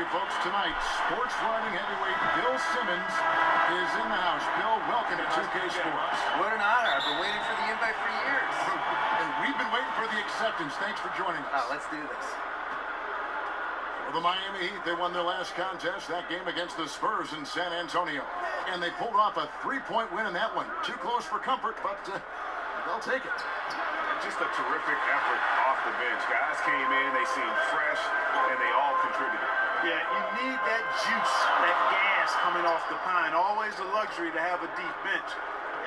you folks tonight. Sports writing heavyweight Bill Simmons is in the house. Bill, welcome to 2K Sports. What an honor. I've been waiting for the invite for years. And we've been waiting for the acceptance. Thanks for joining us. Let's do this. For the Miami Heat, they won their last contest, that game against the Spurs in San Antonio. And they pulled off a three-point win in that one. Too close for comfort, but they'll take it. Just a terrific effort off the bench. Guys came in, they seemed fresh, and they all contributed. Yeah, you need that juice, that gas coming off the pine. Always a luxury to have a deep bench.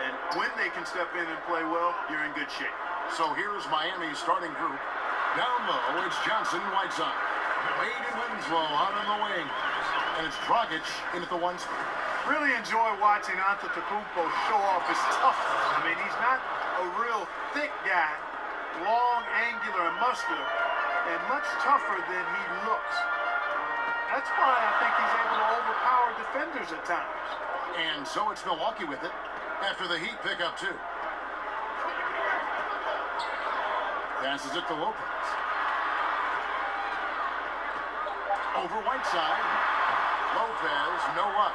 And when they can step in and play well, you're in good shape. So here's Miami's starting group. Down low, it's Johnson, Whiteside. Wade and Winslow out on the wing. And it's Dragic in at the one spot. Really enjoy watching Antetokounmpo show off his toughness. I mean, he's not a real thick guy, long, angular, and muscular, and much tougher than he looks. That's why I think he's able to overpower defenders at times. And so it's Milwaukee with it after the Heat pick up two. Passes it to Lopez. Over Whiteside. Lopez, no up.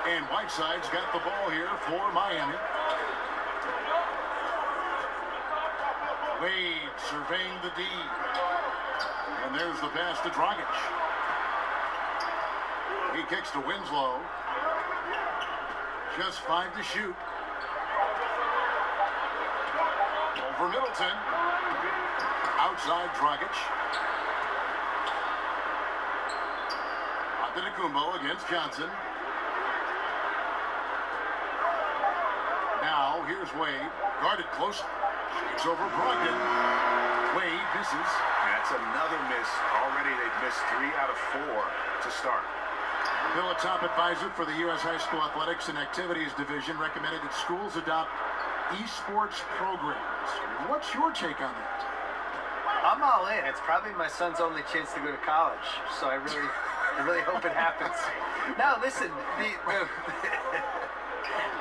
And Whiteside's got the ball here for Miami. Wade surveying the D. And there's the pass to Dragic. He kicks to Winslow. Just 5 to shoot. Over Middleton. Outside Dragic. Antetokounmpo against Johnson. Now here's Wade. Guarded close. It's over Brogdon. Wade misses. That's another miss. Already they've missed 3 out of 4 to start. Bill, a top advisor for the U.S. High School Athletics and Activities Division, recommended that schools adopt esports programs. What's your take on that? I'm all in. It's probably my son's only chance to go to college, so I really hope it happens. Now, listen,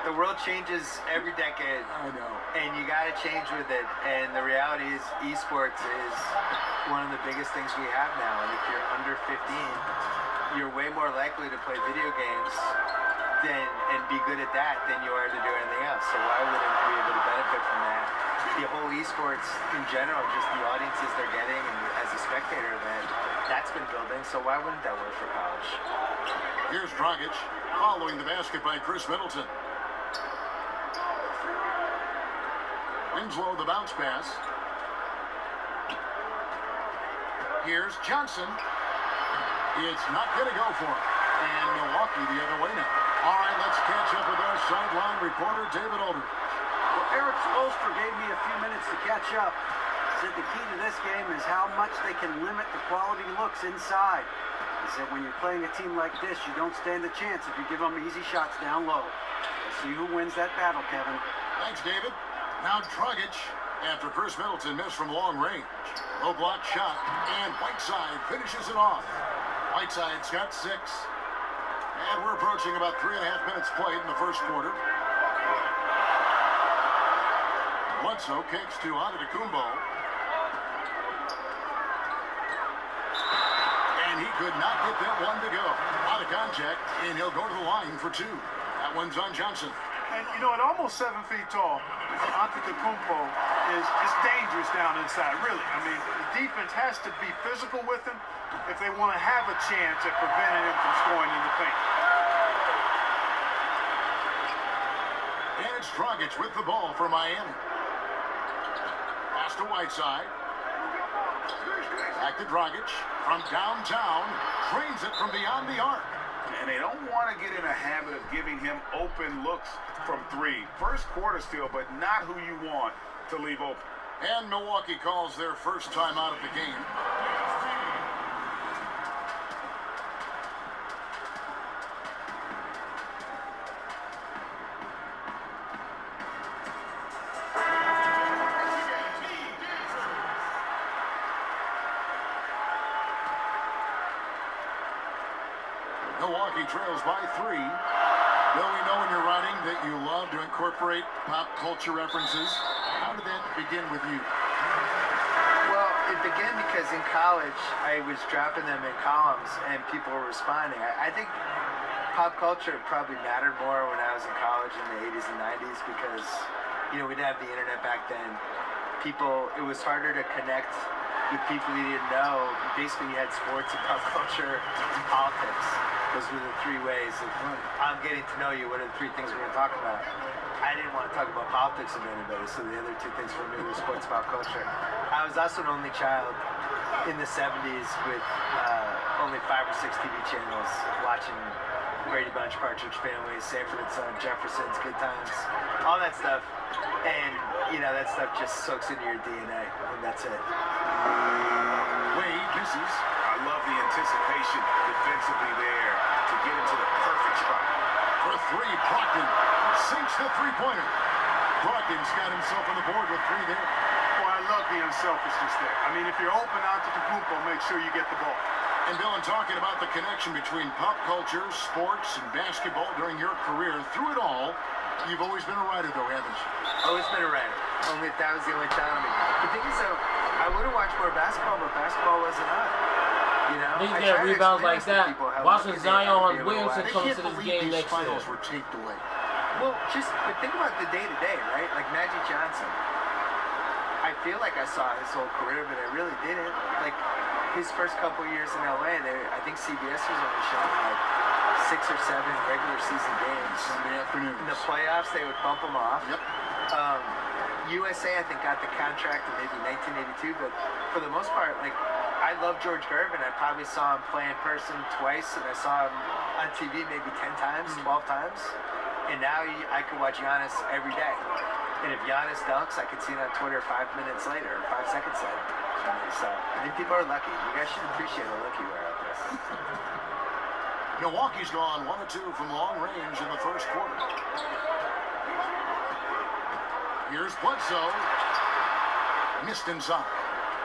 the world changes every decade. I know. And you got to change with it. And the reality is esports is one of the biggest things we have now. And if you're under 15, you're way more likely to play video games and be good at that than you are to do anything else. So why wouldn't we be able to benefit from that? The whole esports in general, just the audiences they're getting, and as a spectator event, that's been building. So why wouldn't that work for college? Here's Dragic following the basket by Chris Middleton. Winslow, the bounce pass. Here's Johnson. It's not going to go for him. And Milwaukee the other way now. All right, let's catch up with our sideline reporter, David Aldridge. Well, Eric Spoelstra gave me a few minutes to catch up. Said the key to this game is how much they can limit the quality looks inside. He said when you're playing a team like this, you don't stand a chance if you give them easy shots down low. We'll see who wins that battle, Kevin. Thanks, David. Now Dragic, after Chris Middleton missed from long range. Low block shot, and Whiteside finishes it off. Whiteside's got 6. And we're approaching about 3.5 minutes played in the first quarter. Bledsoe kicks to Antetokounmpo. And he could not get that one to go. Out of contact, and he'll go to the line for 2. That one's on Johnson. And, you know, at almost 7 feet tall, Antetokounmpo is dangerous down inside, really. I mean, the defense has to be physical with him if they want to have a chance at preventing him from scoring in the paint. And it's Dragic with the ball for Miami. Pass to Whiteside. Back to Dragic from downtown. Trains it from beyond the arc. And they don't want to get in a habit of giving him open looks from 3. First quarter still, but not who you want to leave open. And Milwaukee calls their first time out of the game. Milwaukee trails by 3. Bill, we know when you're writing that you love to incorporate pop culture references. How did that begin with you? Well, it began because in college I was dropping them in columns and people were responding. I think pop culture probably mattered more when I was in college in the 80s and 90s because, we didn't have the internet back then. It was harder to connect with people you didn't know. Basically, you had sports and pop culture and politics. Those were the three ways of I'm getting to know you. What are the three things we're going to talk about? I didn't want to talk about politics with anybody, so the other two things for me were sports and pop culture. I was also an only child in the 70s with only 5 or 6 TV channels watching Brady Bunch, Partridge Family, Sanford and Son, Jeffersons, Good Times, all that stuff. And, that stuff just soaks into your DNA, and that's it. Wade misses. I love the anticipation defensively there to get into the perfect spot. For three, Brogdon sinks the three-pointer. Brogdon's got himself on the board with 3 there. Boy, I love the unselfishness there. I mean, if you're open out to Antetokounmpo, make sure you get the ball. And Bill, in talking about the connection between pop culture, sports, and basketball during your career, through it all, you've always been a writer, though, haven't you? Always been a writer. Only if that was the only challenge. The thing is, though, I would have watched more basketball, but basketball wasn't on. He's getting rebounds like that. Watching Zion Williamson They come can't to this believe game these next year. finals were taped away. Well, but think about the day-to-day, right? Like Magic Johnson. I feel like I saw his whole career, but I really didn't. Like, his first couple years in LA, I think CBS was only showing like 6 or 7 regular season games. Sunday afternoons. In the playoffs, they would bump them off. Yep. USA, I think, got the contract in maybe 1982, but for the most part, like, I love George Gervin. I probably saw him play in person twice, and I saw him on TV maybe 10 times, 12 times. And now I could watch Giannis every day. And if Giannis dunks, I could see it on Twitter 5 minutes later, or 5 seconds later. So I think people are lucky. You guys should appreciate how lucky we are out there. Milwaukee's gone 1 of 2 from long range in the first quarter. Here's Bledsoe. Missed inside.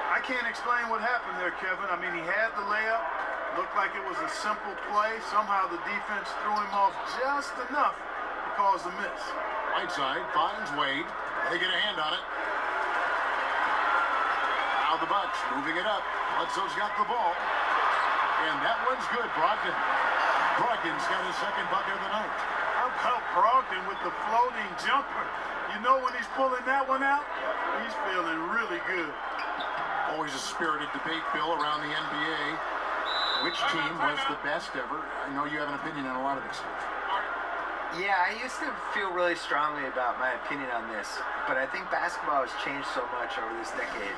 I can't explain what happened there, Kevin. I mean, he had the layup. Looked like it was a simple play. Somehow the defense threw him off just enough to cause a miss. Whiteside finds Wade. They get a hand on it. Now the Bucks moving it up. Bledsoe's got the ball. And that one's good, Brogdon. Brogdon's got his second bucket of the night. How about Brogdon with the floating jumper? You know when he's pulling that one out, he's feeling really good. Always a spirited debate, Bill, around the NBA. Which team was the best ever? I know you have an opinion on a lot of this stuff. Yeah, I used to feel really strongly about my opinion on this, but I think basketball has changed so much over this decade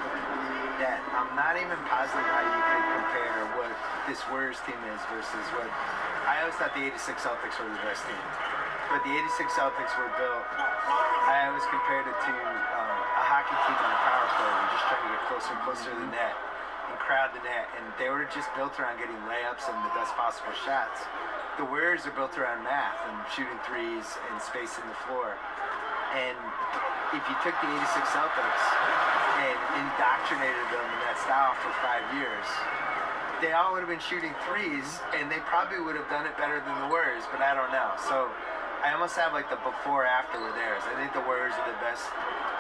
that I'm not even positive how you could compare what this Warriors team is versus what... I always thought the 86 Celtics were the best team, but the 86 Celtics were built... I always compared it to a hockey team on a power play. We're just trying to get closer and closer to the net and crowd the net, and they were just built around getting layups and the best possible shots. The Warriors are built around math and shooting threes and spacing the floor. And if you took the 86 Celtics and indoctrinated them in that style for 5 years, they all would have been shooting threes, and they probably would have done it better than the Warriors, but I don't know. So I almost have like the before-after with theirs. I think the Warriors are the best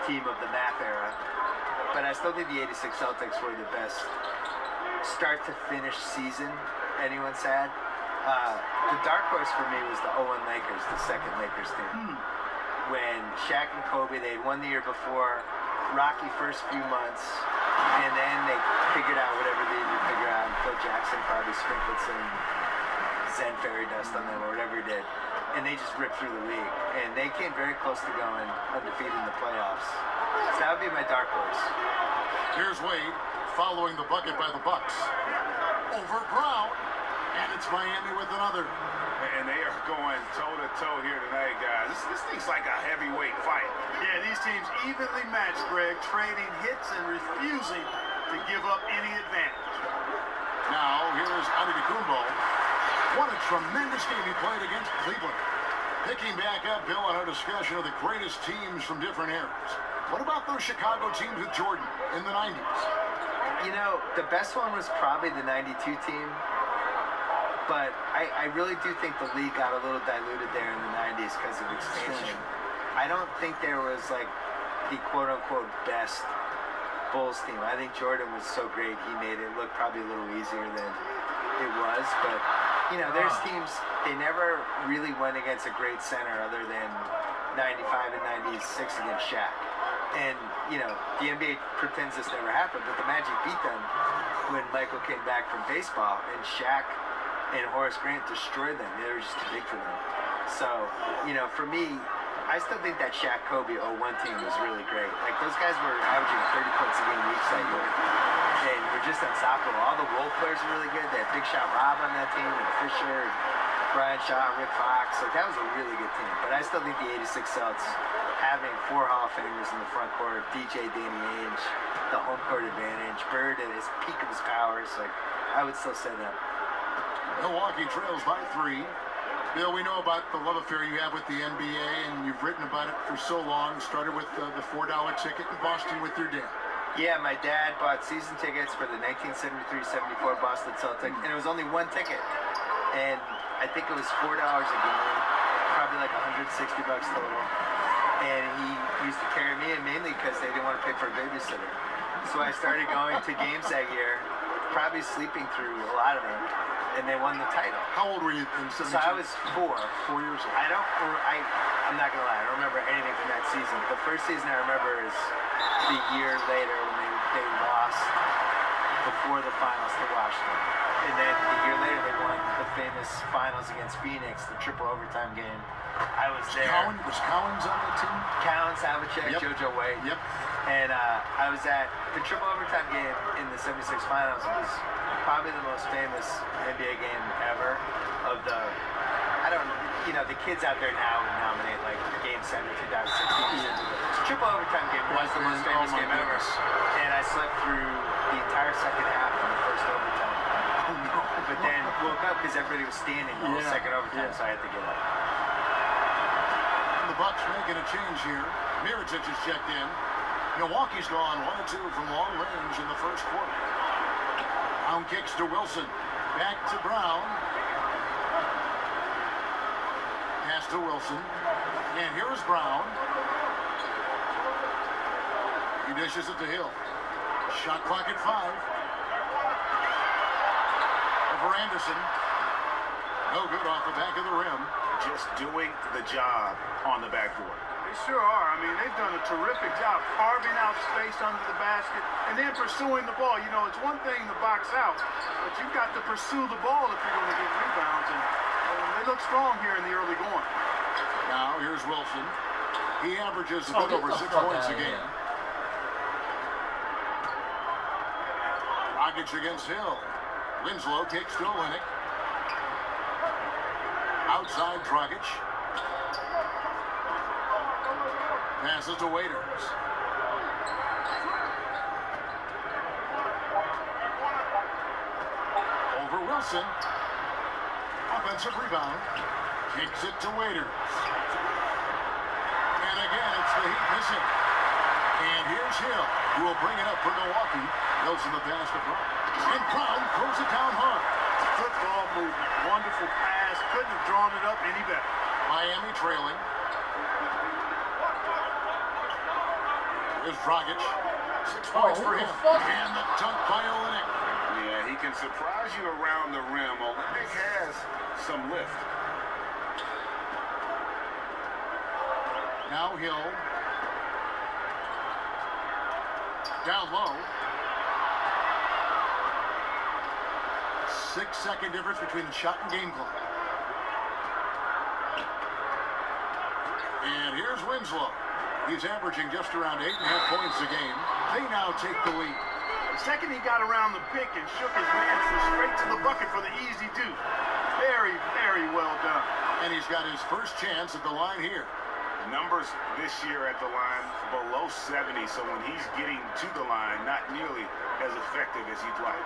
team of the math era, but I still think the 86 Celtics were the best start-to-finish season anyone's had. The dark horse for me was the 01 Lakers, the second Lakers team. When Shaq and Kobe, they had won the year before, rocky first few months, and then they figured out whatever they needed to figure out, and Phil Jackson probably sprinkled some Zen fairy dust on them or whatever he did, and they just ripped through the league. And they came very close to going undefeated in the playoffs. So that would be my dark horse. Here's Wade following the bucket by the Bucks. Over Brown. And it's Miami with another. And they are going toe-to-toe here tonight, guys. This thing's like a heavyweight fight. Yeah, these teams evenly matched, Greg, trading hits and refusing to give up any advantage. Now, here's Antetokounmpo. What a tremendous game he played against Cleveland. Picking back up, Bill, on our discussion of the greatest teams from different eras. What about those Chicago teams with Jordan in the 90s? You know, the best one was probably the 92 team. But I really do think the league got a little diluted there in the 90s because of expansion. I don't think there was, like, the quote-unquote best Bulls team. I think Jordan was so great, he made it look probably a little easier than it was. But, you know, there's teams, they never really went against a great center other than 95 and 96 against Shaq. And, you know, the NBA pretends this never happened, but the Magic beat them when Michael came back from baseball, and Shaq and Horace Grant destroyed them. They were just too big for them. So, you know, for me, I still think that Shaq-Kobe 01 team was really great. Like, those guys were averaging 30 points a game each that year. And were just unstoppable. All the role players were really good. They had Big Shot Rob on that team, and Fisher, and Brian Shaw, Rick Fox. Like, that was a really good team. But I still think the 86 Celtics, having 4 Hall of Famers in the front court, DJ, Danny Ainge, the home court advantage, Bird at his peak of his powers, like, I would still say that. Milwaukee trails by 3. Bill, we know about the love affair you have with the NBA, and you've written about it for so long. Started with the $4 ticket in Boston with your dad. Yeah, my dad bought season tickets for the 1973-74 Boston Celtics, and it was only 1 ticket. And I think it was $4 a game, probably like $160 total. And he used to carry me in mainly because they didn't want to pay for a babysitter. So I started going to games that year, probably sleeping through a lot of them. And they won the title. How old were you in 72? So I was 4. 4 years old. I'm not gonna lie, I don't remember anything from that season. The first season I remember is the year later when they lost before the finals to Washington. And then the year later they won the famous finals against Phoenix, the triple overtime game. I was there. Was Cowens on the team? Cowens, Havlicek, Yep. JoJo White. Yep. And I was at the triple overtime game in the 76 finals. It was probably the most famous NBA game ever. The kids out there now would nominate like Game 7 2016. The triple overtime game was the most famous game ever. And I slept through the entire second half of the first overtime. Oh, no. But then woke up because everybody was standing the whole second overtime, so I had to get up. The Bucks making a change here. Mirotic has checked in. Milwaukee's gone 1-2 from long range in the first quarter. Brown kicks to Wilson. Back to Brown. Pass to Wilson. And here's Brown. He dishes it to Hill. Shot clock at 5. Over Anderson. No good off the back of the rim. Just doing the job on the backboard. They sure are. I mean, they've done a terrific job carving out space under the basket and then pursuing the ball. You know, it's one thing to box out, but you've got to pursue the ball if you're going to get rebounds. And they look strong here in the early going. Now, here's Wilson. He averages a bit over 6 points a game. Dragic against Hill. Winslow kicks to Olynyk. Outside Dragic. Passes to Waiters. Over Wilson. Offensive rebound. Kicks it to Waiters. And again, it's the Heat missing. And here's Hill, who will bring it up for Milwaukee. Wilson the pass to Brown. And Brown throws it down hard. Football movement. Wonderful pass. Couldn't have drawn it up any better. Miami trailing. Here's Dragic. 6 points for him. And the dunk by Olynyk. Yeah, he can surprise you around the rim. Olynyk has some lift. Now Hill. Down low. 6-second difference between the shot and game clock. And here's Winslow. He's averaging just around 8.5 points a game. They now take the lead. The second he got around the pick and shook his hands straight to the bucket for the easy do. Very, very well done. And he's got his first chance at the line here. Numbers this year at the line below 70, so when he's getting to the line, not nearly as effective as he'd like.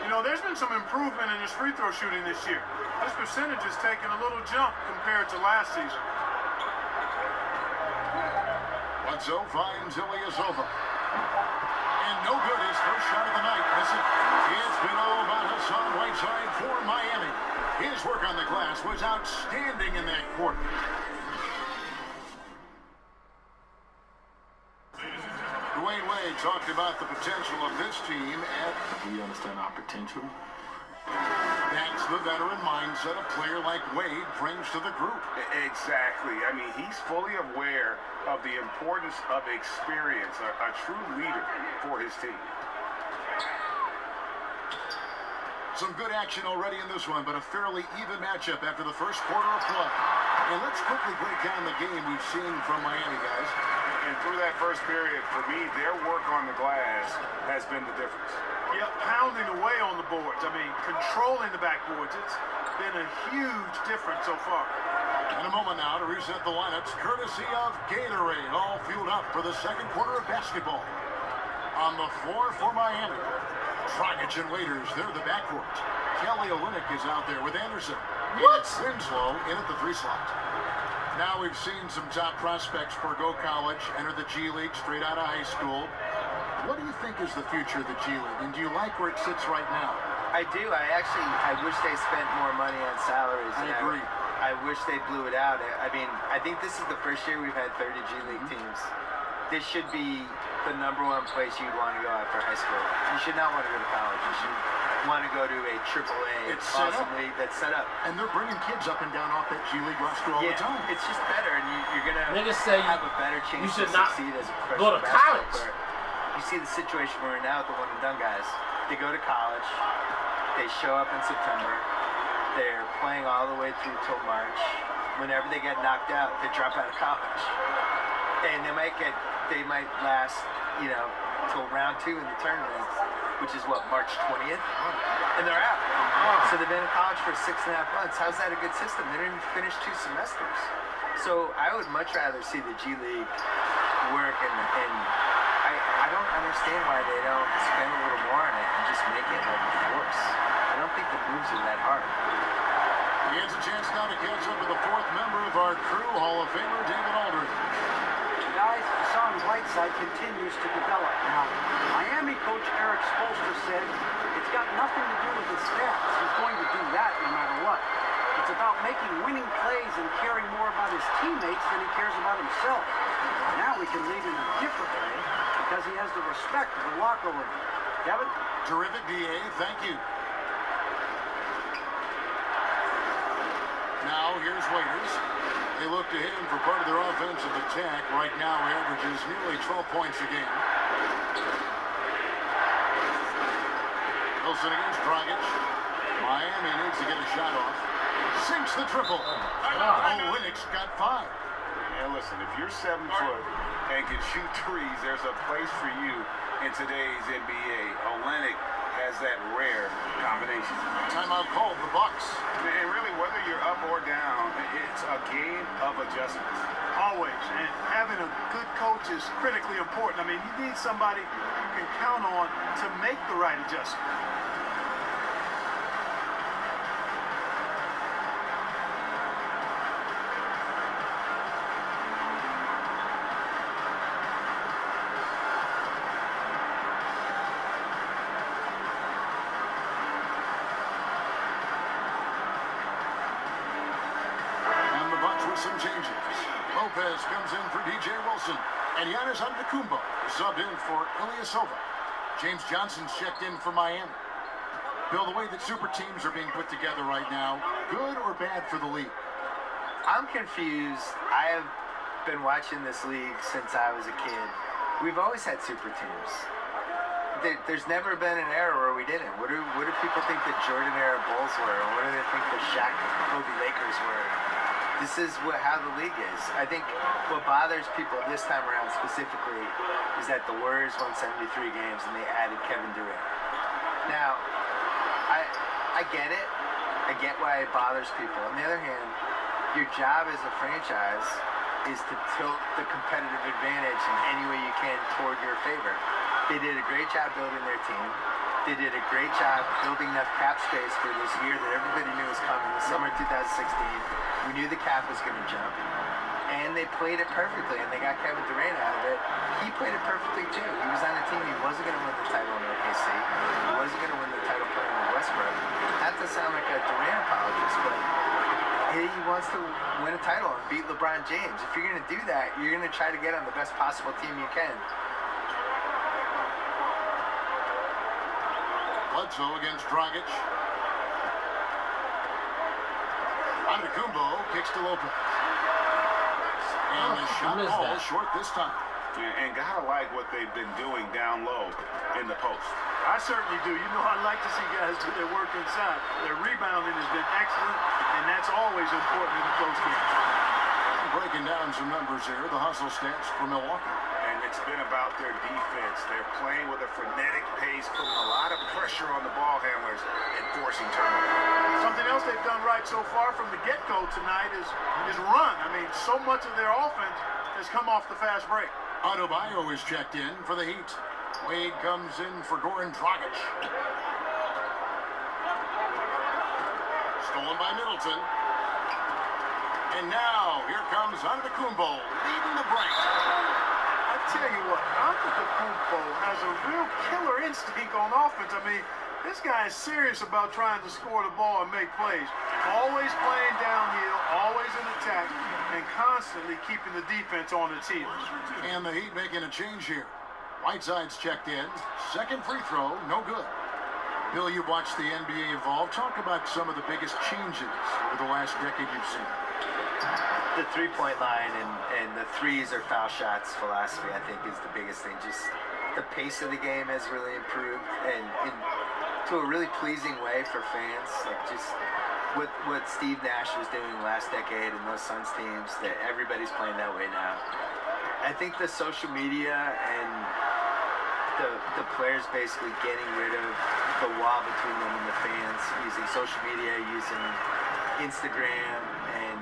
You know, there's been some improvement in his free throw shooting this year. His percentage has taken a little jump compared to last season. Bledsoe finds Ilyasova. And no good, his first shot of the night. Listen, it's been all about Hassan Whiteside for Miami. His work on the glass was outstanding in that quarter. Dwayne Wade talked about the potential of this team, and we understand our potential. That's the veteran mindset a player like Wade brings to the group. Exactly. I mean, he's fully aware of the importance of experience, a true leader for his team. Some good action already in this one, but a fairly even matchup after the first quarter of play. And let's quickly break down the game we've seen from Miami, guys. And through that first period, for me, their work on the glass has been the difference. Yep, pounding away on the boards. I mean, controlling the backboards. It's been a huge difference so far. In a moment now to reset the lineups, courtesy of Gatorade, all fueled up for the second quarter of basketball. On the floor for Miami, Dragic and Waiters, they're the backcourt. Kelly Olynyk is out there with Anderson. What? Winslow in at the 3 slot. Now we've seen some top prospects for Go College enter the G League straight out of high school. What do you think is the future of the G League, and do you like where it sits right now? I do. I wish they spent more money on salaries. I agree. I wish they blew it out. I mean, I think this is the first year we've had 30 G League teams. This should be the #1 place you'd want to go after high school. You should not want to go to college. You should want to go to a AAA awesome league that's set up. And they're bringing kids up and down off that G League roster all the time. It's just better, and you're going to say have a better chance you should to not succeed as a go professional to basketball college. player. You see the situation we're in now with the one-and-done guys. They go to college. They show up in September. They're playing all the way through till March. Whenever they get knocked out, they drop out of college. And they might last, till round 2 in the tournament, which is what, March 20th? And they're out. So they've been in college for 6.5 months. How's that a good system? They didn't even finish 2 semesters. So I would much rather see the G League work, and I don't understand why they don't spend a little more on it and just make it like a force. I don't think the moves are that hard. He has a chance now to catch up with the 4th member of our crew, Hall of Famer David Aldridge. Guys, Hassan Whiteside continues to develop. Now, Miami coach Eric Spoelstra said it's got nothing to do with his stats. He's going to do that no matter what. It's about making winning plays and caring more about his teammates than he cares about himself. Now he can lead in a different way because he has the respect of the locker room. Kevin? Terrific, D.A. Thank you. Now, here's Waiters. They look to him for part of their offensive attack. Right now, he averages nearly 12 points a game. Wilson against Dragic. Miami needs to get a shot off. Sinks the triple. Olynyk's got 5. And listen, if you're 7 foot and can shoot threes, there's a place for you in today's NBA. Olynyk has that rare combination. Timeout called the Bucks. And really, whether you're up or down, it's a game of adjustments. Always. And having a good coach is critically important. I mean, you need somebody you can count on to make the right adjustment. Some changes. Lopez comes in for DJ Wilson, and Giannis Antetokounmpo is subbed in for Ilyasova. James Johnson's checked in for Miami. Bill, the way that super teams are being put together right now, good or bad for the league? I'm confused. I have been watching this league since I was a kid. We've always had super teams. There's never been an era where we didn't. What do people think the Jordan era Bulls were? Or what do they think the Shaq Kobe Lakers were? This is how the league is. I think what bothers people this time around specifically is that the Warriors won 73 games and they added Kevin Durant. Now, I get it. I get why it bothers people. On the other hand, your job as a franchise is to tilt the competitive advantage in any way you can toward your favor. They did a great job building their team. They did a great job building enough cap space for this year that everybody knew was coming, the summer 2016. We knew the cap was going to jump. And they played it perfectly, and they got Kevin Durant out of it. He played it perfectly, too. He was on a team. He wasn't going to win the title in OKC. He wasn't going to win the title playing with Westbrook. Not to sound like a Durant apologist, but he wants to win a title and beat LeBron James. If you're going to do that, you're going to try to get on the best possible team you can. Bledsoe against Dragic. Antetokounmpo kicks to Lopez. And the shot falls short this time. Yeah, and gotta like what they've been doing down low in the post. I certainly do. You know, I like to see guys do their work inside. Their rebounding has been excellent, and that's always important in a close game. Breaking down some numbers here, the hustle stats for Milwaukee. And it's been about their defense. They're playing with a frenetic pace, putting a lot of pressure on the ball handlers and forcing turnovers. Something else they've done right so far from the get-go tonight is run. I mean, so much of their offense has come off the fast break. Adebayo is checked in for the Heat. Wade comes in for Goran Dragic. Stolen by Middleton. And now, here comes Antetokounmpo leading the break. I tell you what, Antetokounmpo has a real killer instinct on offense. I mean, this guy is serious about trying to score the ball and make plays. Always playing downhill, always in attack, and constantly keeping the defense on its heels. And the Heat making a change here. Whiteside's checked in. Second free throw, no good. Bill, you watched the NBA evolve. Talk about some of the biggest changes over the last decade you've seen. The three-point line and the threes or foul shots philosophy, I think, is the biggest thing. Just the pace of the game has really improved, and to a really pleasing way for fans. Like just what Steve Nash was doing last decade and those Suns teams, that everybody's playing that way now. I think the social media and the players basically getting rid of the wall between them and the fans, using social media, using Instagram, and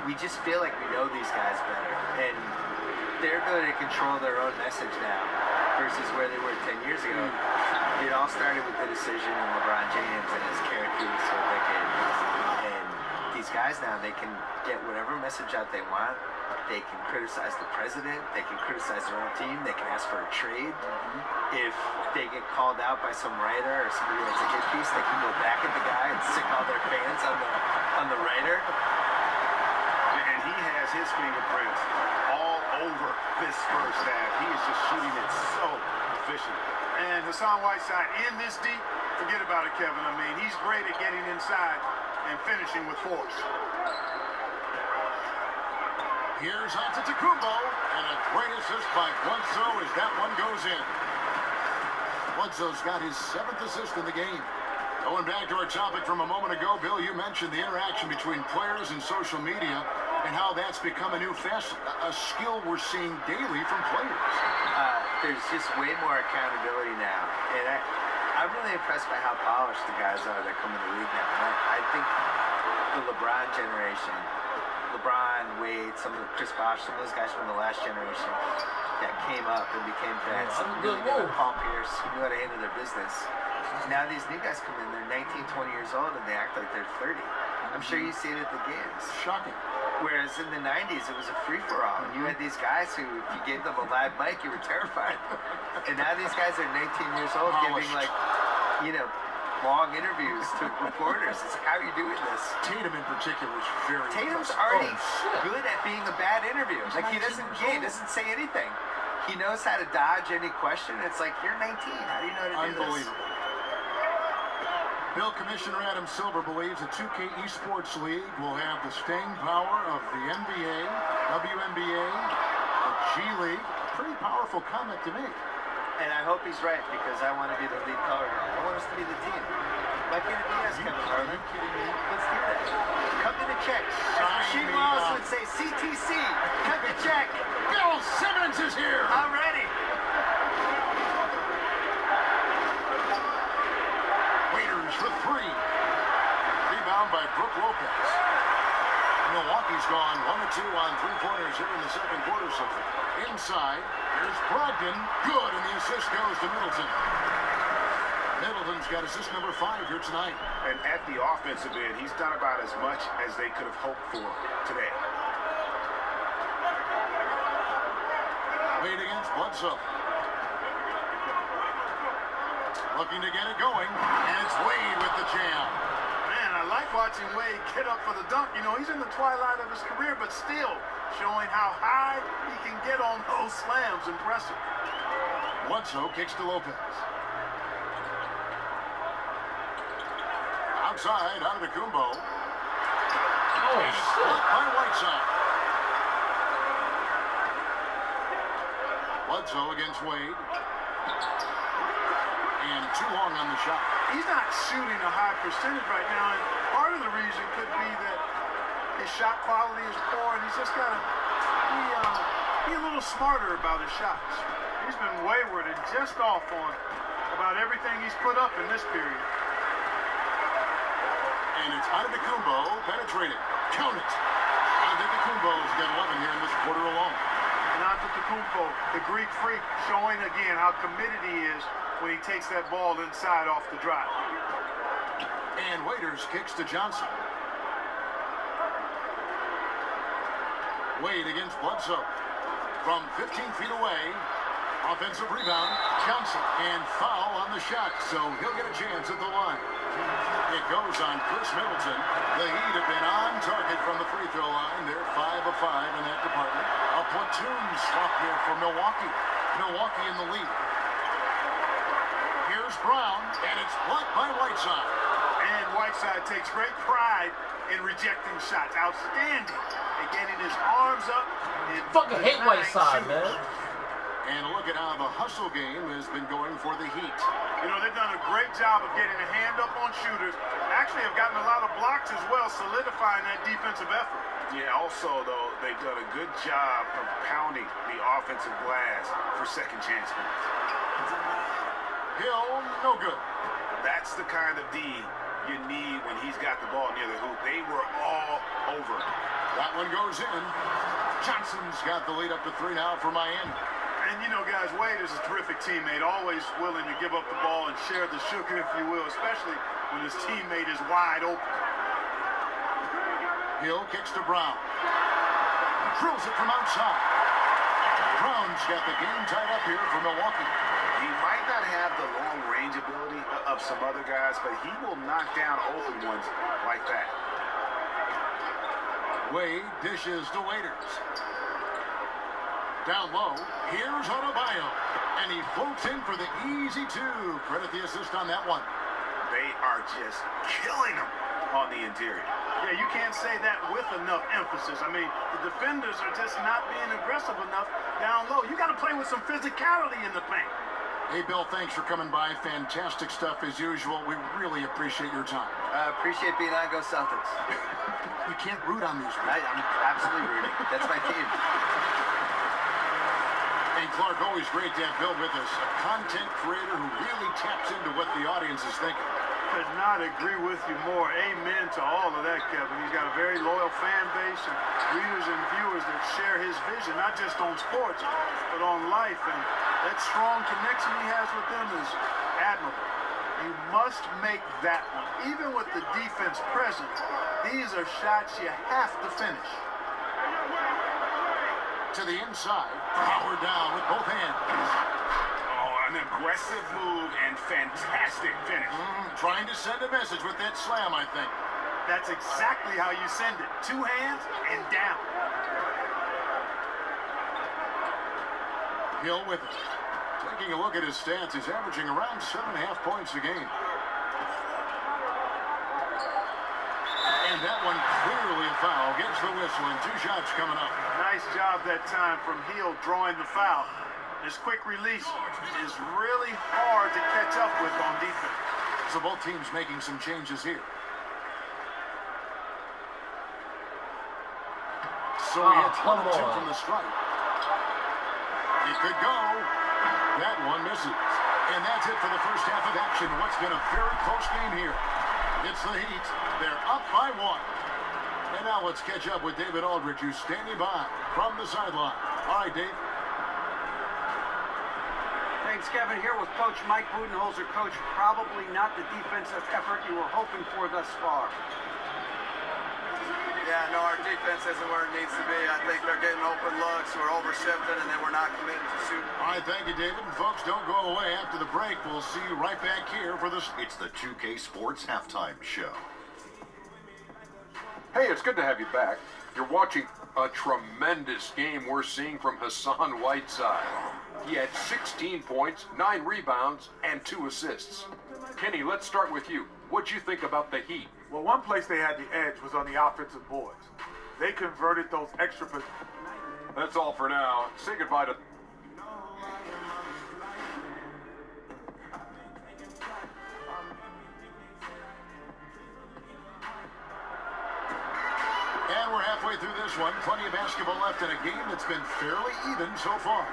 we just feel like we know these guys better, and their ability to control their own message now versus where they were 10 years ago. It all started with the decision of LeBron James and his characters for decades. And these guys now, they can get whatever message out they want. They can criticize the president. They can criticize their own team. They can ask for a trade. If they get called out by some writer or somebody who writes a hit piece, they can go back at the guy and sick all their fans on the writer. And he has his fingerprints all over this first half. He is just shooting it so efficiently. And Hassan Whiteside in this deep, forget about it, Kevin. I mean, he's great at getting inside and finishing with force. Here's Antetokounmpo, and a great assist by Bledsoe as that one goes in. Bledsoe's got his 7th assist in the game. Going back to our topic from a moment ago, Bill, you mentioned the interaction between players and social media and how that's become a new facet, a skill we're seeing daily from players. There's just way more accountability now, and I'm really impressed by how polished the guys are that come in the league now. I think the LeBron generation, LeBron, Wade, Chris Bosh, some of those guys from the last generation that came up and became vets, Paul Pierce, who knew how to handle their business. Now these new guys come in, they're 19, 20 years old, and they act like they're 30. I'm sure you see it at the games. Shocking. Whereas in the 90s, it was a free-for-all. And you had these guys who, if you gave them a live mic, you were terrified. And now these guys are 19 years old giving, like, long interviews to reporters. It's like, how are you doing this? Tatum in particular is very Tatum's impressive. already good at being a bad interview. Like, he doesn't say anything. He knows how to dodge any question. It's like, you're 19. How do you know how to do this? Unbelievable. Bill, Commissioner Adam Silver believes the 2K Esports League will have the staying power of the NBA, WNBA, the G League. Pretty powerful comment to make. And I hope he's right, because I want to be the lead color. I want us to be the team. Why can't it be us, Kevin Harlan? Are you kidding me? Let's do that. Cut me the check. As Rasheed Wallace would say, CTC, cut the check. Bill Simmons is here. I'm ready. Waiters for 3. Rebound by Brook Lopez. Milwaukee's gone 1 of 2 on 3-pointers here in the second quarter. So inside, there's Brogdon. Good, and the assist goes to Middleton. Middleton's got assist number 5 here tonight. And at the offensive end, he's done about as much as they could have hoped for today. Wade against Bledsoe. Looking to get it going, and it's Wade with the jam. Man, I like watching Wade get up for the dunk. You know, he's in the twilight of his career, but still showing how high he can get on those slams. Impressive. Bledsoe kicks to Lopez. inside, Antetokounmpo. Oh, And it's shit. blocked by Whiteside. Bledsoe against Wade. And too long on the shot. He's not shooting a high percentage right now, and part of the reason could be that his shot quality is poor, and he's just got to be a little smarter about his shots. He's been wayward and just off on about everything he's put up in this period. And it's Antetokounmpo penetrating. Count it. Antetokounmpo's got 11 here in this quarter alone. And Antetokounmpo, the Greek freak, showing again how committed he is when he takes that ball inside off the drive. And Waiters kicks to Johnson. Wade against Bledsoe. From 15 feet away, offensive rebound, Johnson, and foul on the shot, so he'll get a chance at the line. It goes on Chris Middleton. The Heat have been on target from the free throw line. They're 5 of 5 in that department. A platoon swap here for Milwaukee. Milwaukee in the lead. Here's Brown, and it's blocked by Whiteside. And Whiteside takes great pride in rejecting shots. Outstanding at getting his arms up. And Fucking hate Whiteside, man. And look at how the hustle game has been going for the Heat. You know, they've done a great job of getting a hand up on shooters. Actually have gotten a lot of blocks as well, solidifying that defensive effort. Yeah, also, though, they've done a good job of pounding the offensive glass for second chance points. Hill, no good. That's the kind of D you need when he's got the ball near the hoop. They were all over it. That one goes in. Johnson's got the lead up to 3 now for Miami. And, you know, guys, Wade is a terrific teammate, always willing to give up the ball and share the sugar, if you will, especially when his teammate is wide open. Hill kicks to Brown. Drills it from outside. Brown's got the game tied up here for Milwaukee. He might not have the long-range ability of some other guys, but he will knock down open ones like that. Wade dishes to Waiters. Down low, here's Adebayo. And he floats in for the easy 2. Credit the assist on that one. They are just killing him on the interior. Yeah, you can't say that with enough emphasis. I mean, the defenders are just not being aggressive enough down low. You got to play with some physicality in the paint. Hey, Bill, thanks for coming by. Fantastic stuff as usual. We really appreciate your time. Appreciate being on Go Celtics. You can't root on these. I'm absolutely rooting. That's my team. And Clark, always great to have Bill with us. A content creator who really taps into what the audience is thinking. Could not agree with you more. Amen to all of that, Kevin. He's got a very loyal fan base and readers and viewers that share his vision, not just on sports, but on life. And that strong connection he has with them is admirable. You must make that one. Even with the defense present, these are shots you have to finish. To the inside, power down with both hands. Oh, an aggressive move and fantastic finish. Trying to send a message with that slam, I think. That's exactly how you send it. 2 hands and down. Hill with it. Taking a look at his stats, he's averaging around 7.5 points a game. And that one clearly a foul. Gets the whistle and 2 shots coming up. Nice job that time from Hill drawing the foul. His quick release is really hard to catch up with on defense. So both teams making some changes here. So he hits 1 of 2 from the strike. It could go. That one misses. And that's it for the first half of action. What's been a very close game here. It's the Heat. They're up by 1. And now let's catch up with David Aldridge, who's standing by from the sideline. All right, Dave. Thanks, Kevin. Here with Coach Mike Budenholzer. Coach, probably not the defensive effort you were hoping for thus far. Yeah, no, our defense isn't where it needs to be. I think they're getting open looks, we're overshifting, and then we're not committing to shooting. All right, thank you, David. And folks, don't go away. After the break, we'll see you right back here for this. It's the 2K Sports Halftime Show. Hey, it's good to have you back. You're watching a tremendous game we're seeing from Hassan Whiteside. He had 16 points, 9 rebounds, and 2 assists. Kenny, let's start with you. What'd you think about the Heat? Well, one place they had the edge was on the offensive boards. They converted those extra positions. That's all for now. Say goodbye to... And we're halfway through this one. Plenty of basketball left in a game that's been fairly even so far.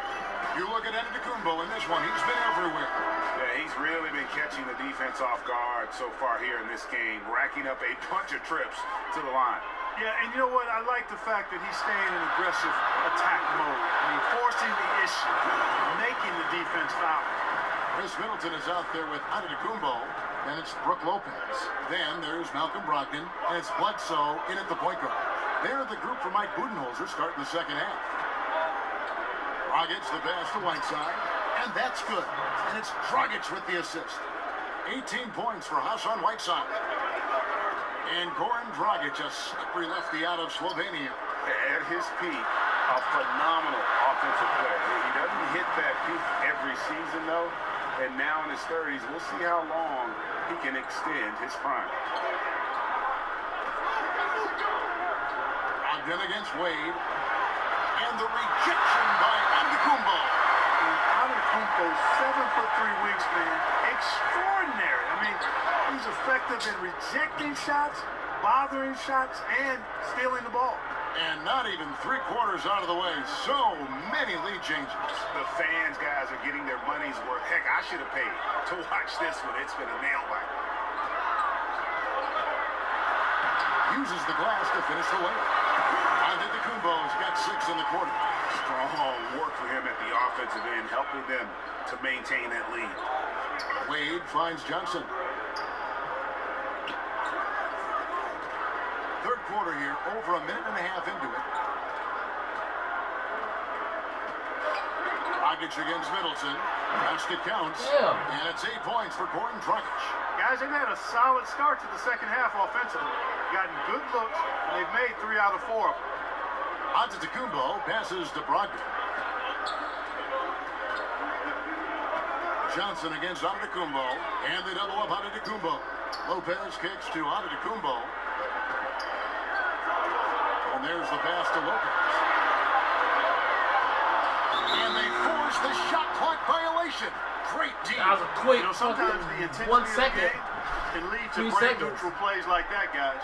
You look at Antetokounmpo in this one. He's been everywhere. Yeah, he's really been catching the defense off guard so far here in this game, racking up a bunch of trips to the line. Yeah, and you know what? I like the fact that he's staying in aggressive attack mode. I mean, forcing the issue, making the defense foul. Chris Middleton is out there with Antetokounmpo, and it's Brook Lopez. Then there's Malcolm Brogdon, and it's Bledsoe in at the point guard. They're the group for Mike Budenholzer starting the second half. Dragic the pass to Whiteside, and that's good. And it's Dragic with the assist. 18 points for Hassan Whiteside. And Goran Dragic, a slippery lefty out of Slovenia. At his peak, a phenomenal offensive player. He doesn't hit that peak every season, though. And now in his 30s, we'll see how long he can extend his prime. Brogdon against Wade. And the rejection by Antetokounmpo. Antetokounmpo's 7'3" wingspan, extraordinary. I mean, he's effective in rejecting shots, bothering shots, and stealing the ball. And not even 3/4 out of the way. So many lead changes. The fans, guys, are getting their money's worth. Heck, I should have paid to watch this one. It's been a nail biter. Uses the glass to finish the layup. Antetokounmpo's got 6 in the quarter. Strong work for him at the offensive end, helping them to maintain that lead. Wade finds Johnson. Third quarter here, over a minute and a half into it. Dragic against Middleton. Basket counts. Yeah. And it's 8 points for Goran Dragic. Guys, they've had a solid start to the second half offensively. Gotten good looks, and they've made 3 out of 4 of them. Antetokounmpo passes to Brogdon. Johnson against Antetokounmpo, and they double up Antetokounmpo. Lopez kicks to Antetokounmpo. And there's the pass to Lopez. And they force the shot clock violation. Great team. That was a quick, You know, sometimes the intensity 1 of the second. game can lead to 3 brain seconds. neutral plays like that, guys.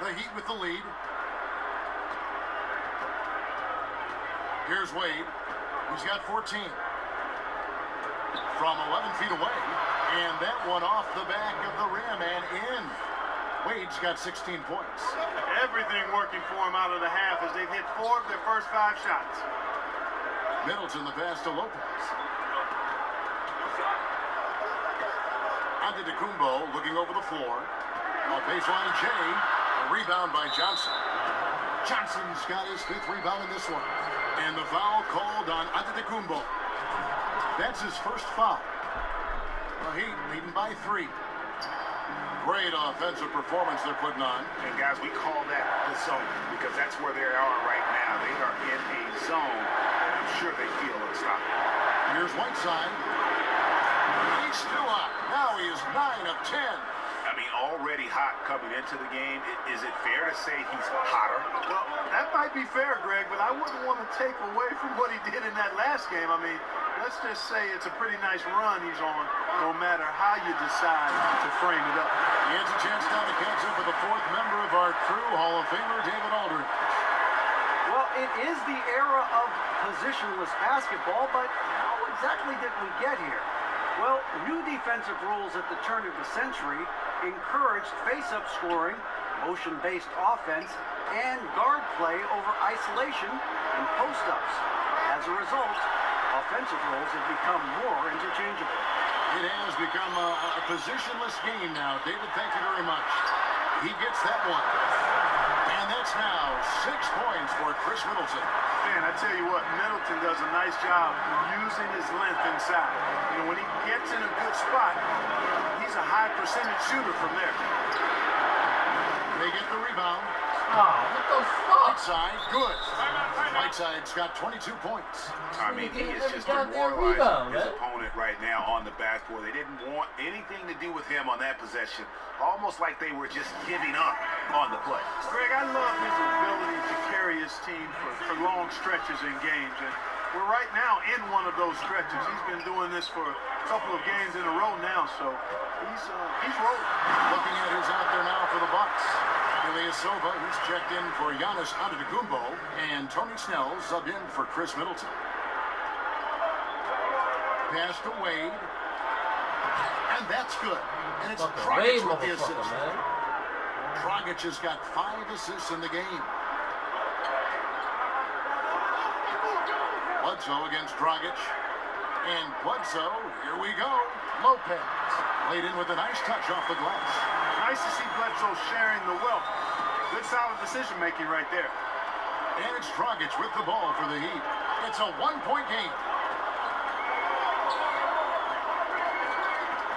The Heat with the lead. Here's Wade. He's got 14. From 11 feet away. And that one off the back of the rim and in. Wade's got 16 points. Everything working for him out of the half as they've hit 4 of their first 5 shots. Middleton the pass to Lopez. Antetokounmpo looking over the floor. A baseline J. A rebound by Johnson. Johnson's got his 5th rebound in this one. And the foul called on Antetokounmpo. That's his first foul. The Heat leading by 3. Great offensive performance they're putting on. And guys, we call that the zone because that's where they are right now. They are in a zone, and I'm sure they feel unstoppable. Here's Whiteside. He's still hot. Now he is 9 of 10. I mean, already hot coming into the game. Is it fair to say he's hotter? Well, that might be fair, Greg, but I wouldn't want to take away from what he did in that last game. I mean, let's just say it's a pretty nice run he's on, no matter how you decide to frame it up. He has a chance now to catch up with the 4th member of our crew, Hall of Famer David Aldridge. Well, it is the era of positionless basketball, but how exactly did we get here? Well, new defensive rules at the turn of the century encouraged face-up scoring, motion-based offense, and guard play over isolation and post-ups. As a result, offensive roles have become more interchangeable. It has become a positionless game now. David, thank you very much. He gets that one. And that's now 6 points for Chris Middleton. Man, I tell you what, Middleton does a nice job using his length inside. You know, when he gets in a good spot, he's a high percentage shooter from there. They get the rebound. Oh, what the fuck? Outside, good. Whiteside's got 22 points. I mean, he is just demoralizing his opponent right now on the backboard. They didn't want anything to do with him on that possession. Almost like they were just giving up on the play. Greg, I love his ability to carry his team for long stretches in games. And we're right now in one of those stretches. He's been doing this for a couple of games in a row now, so he's rolling. Looking at who's out there now for the Bucks. Ilyasova, who's checked in for Giannis Antetokounmpo, and Tony Snell subbed in for Chris Middleton. Pass to Wade, and that's good. And it's Dragic with the assist. Dragic has got 5 assists in the game. Bledsoe against Dragic, and Bledsoe, here we go. Lopez laid in with a nice touch off the glass. Nice to see Bledsoe sharing the wealth. Good solid decision making right there. And it's Dragic with the ball for the Heat. It's a 1-point game.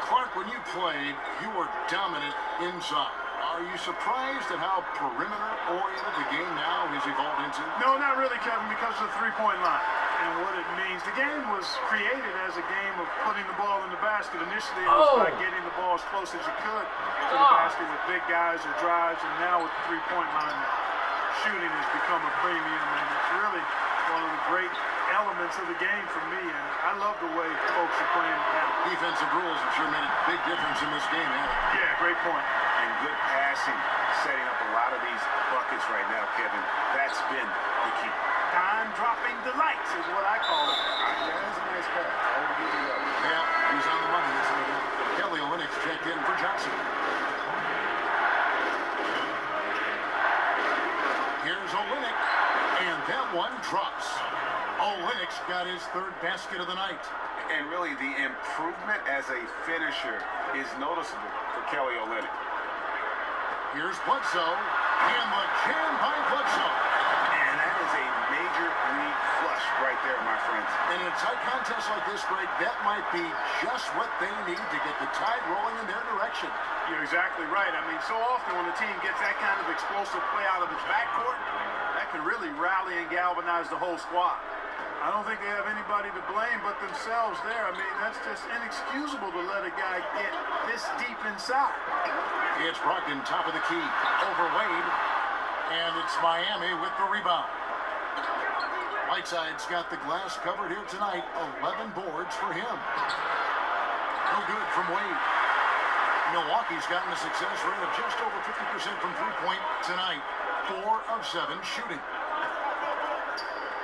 Clark, when you played, you were dominant inside. Are you surprised at how perimeter-oriented the game now has evolved into? No, not really, Kevin, because of the three-point line and what it means. The game was created as a game of putting the ball in the basket. Initially, it was by getting the ball as close as you could to the basket with big guys or drives, and now with the three-point line, shooting has become a premium, and it's really one of the great elements of the game for me, and I love the way folks are playing it now. Defensive rules have sure made a big difference in this game, haven't they? Yeah, great point. And good passing, setting up a lot of these buckets right now, Kevin. That's been the key. Time-dropping delights is what I call it. That's a nice pass. Yeah, he's on the money. Kelly Olynyk checked in for Johnson. Here's Olynyk, and that one drops. Olynyk's got his 3rd basket of the night. And really, the improvement as a finisher is noticeable for Kelly Olynyk. Here's Bledsoe, and the jam by Bledsoe. And that is a major league flush right there, my friends. And in a tight contest like this, Greg, that might be just what they need to get the tide rolling in their direction. You're exactly right. I mean, so often when a team gets that kind of explosive play out of its backcourt, that can really rally and galvanize the whole squad. I don't think they have anybody to blame but themselves there. I mean, that's just inexcusable to let a guy get this deep inside. It's Brogdon, top of the key, over Wade, and it's Miami with the rebound. Whiteside's got the glass covered here tonight. 11 boards for him. No good from Wade. Milwaukee's gotten a success rate of just over 50% from three-point tonight. 4 of 7 shooting.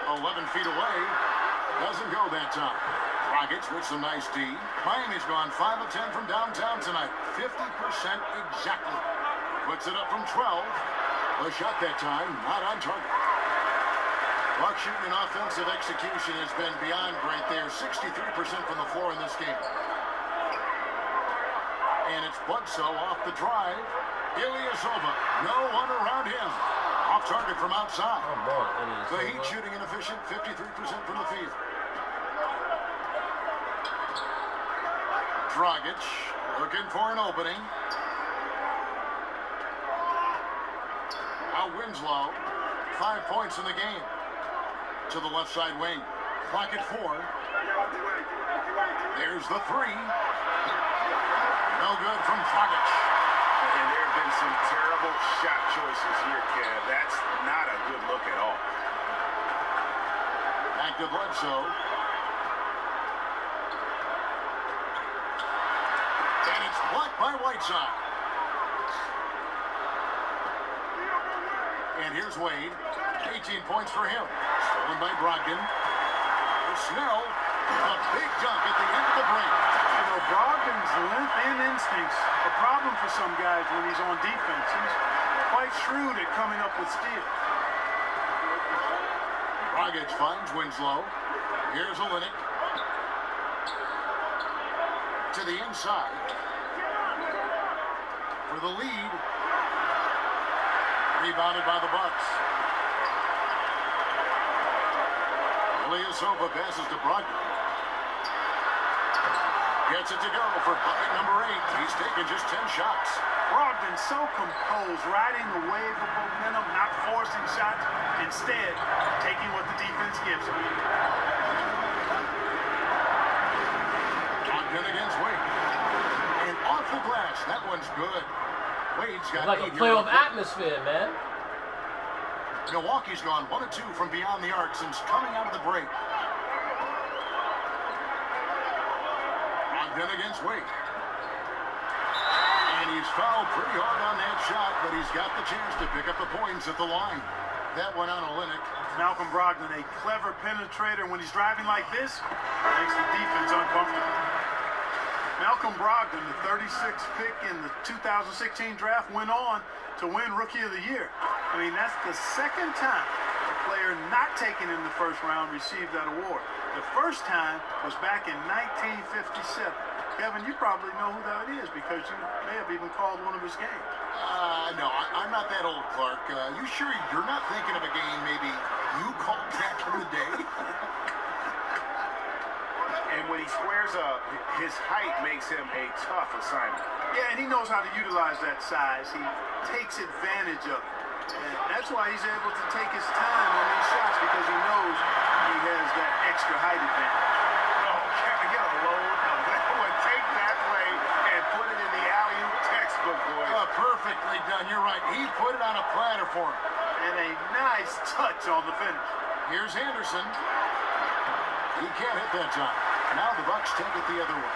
11 feet away. Doesn't go that time. Rockets with some nice D. Miami's gone 5 of 10 from downtown tonight. 50% exactly. Puts it up from 12. The shot that time, not on target. Buck shooting and offensive execution has been beyond great there. 63% from the floor in this game. And it's Bledsoe off the drive. Ilyasova, no one around him. Off target from outside. The Heat shooting inefficient, 53% from the field. Dragic looking for an opening. Now Winslow, 5 points in the game. To the left side wing. Clock at 4. There's the 3. No good from Dragic. And there have been some terrible shot choices here, Kev. That's not a good look at all. Back to Bledsoe. And it's blocked by Whiteside. And here's Wade. 18 points for him. Stolen by Brogdon. For Snell. A big dunk at the end of the break. You know, Brogdon's length and instincts a problem for some guys when he's on defense. He's quite shrewd at coming up with steals. Dragic finds Winslow. Here's Olynyk. To the inside. For the lead. Rebounded by the Bucks. Ilyasova passes to Brogdon. Gets it to go for bucket number 8. He's taken just 10 shots. Brogdon so composed, riding the wave of momentum, not forcing shots, instead taking what the Ogden against Wade. And off the glass. That one's good. Wade's got it's like a playoff atmosphere, man. Milwaukee's gone 1 of 2 from beyond the arc since coming out of the break. Ogden against Wade. And he's fouled pretty hard on that shot, but he's got the chance to pick up the points at the line. That went on Olynyk. Malcolm Brogdon, a clever penetrator. When he's driving like this, makes the defense uncomfortable. Malcolm Brogdon, the 36th pick in the 2016 draft, went on to win Rookie of the Year. I mean, that's the second time a player not taken in the first round received that award. The first time was back in 1957. Kevin, you probably know who that is because you may have even called one of his games. No, I'm not that old, Clark. You sure you're not thinking of a game maybe you called back in the day? And when he squares up, his height makes him a tough assignment. Yeah, and he knows how to utilize that size. He takes advantage of it. And that's why he's able to take his time on these shots because he knows he has that extra height advantage. Oh, Kevin, get a load of that one. Take that play and put it in the alley-oop textbook, boys. Perfectly done. You're right. He put it on a platter for him. And a nice touch on the finish. Here's Anderson. He can't hit that time. Now the Bucks take it the other way.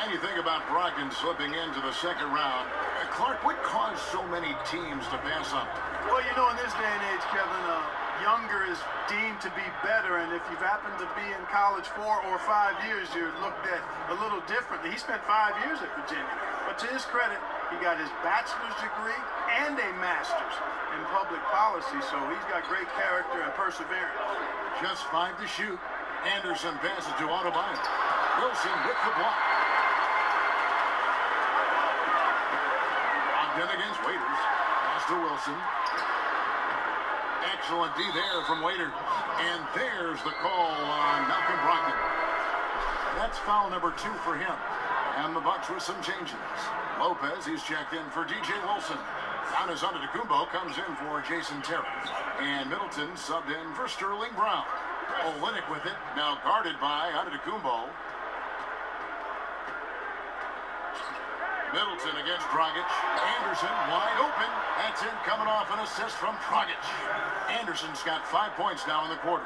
And you think about Brogdon slipping into the second round. Clark, what caused so many teams to pass on it? Well, you know, in this day and age, Kevin, younger is deemed to be better. And if you've happened to be in college 4 or 5 years, you're looked at a little differently. He spent 5 years at Virginia. But to his credit, he got his bachelor's degree and a master's in public policy. So he's got great character and perseverance. Just 5 to shoot. Anderson passes to Adebayo. Wilson with the block. Ogden against Waiters. Pass to Wilson. Excellent D there from Waiters. And there's the call on Malcolm Brogdon. That's foul number 2 for him. And the Bucks with some changes. Lopez, he's checked in for DJ Wilson. Giannis Antetokounmpo comes in for Jason Terry. And Middleton subbed in for Sterling Brown. Olynyk with it, now guarded by Antetokounmpo. Middleton against Dragic. Anderson wide open. That's it, coming off an assist from Dragic. Anderson's got 5 points now in the quarter.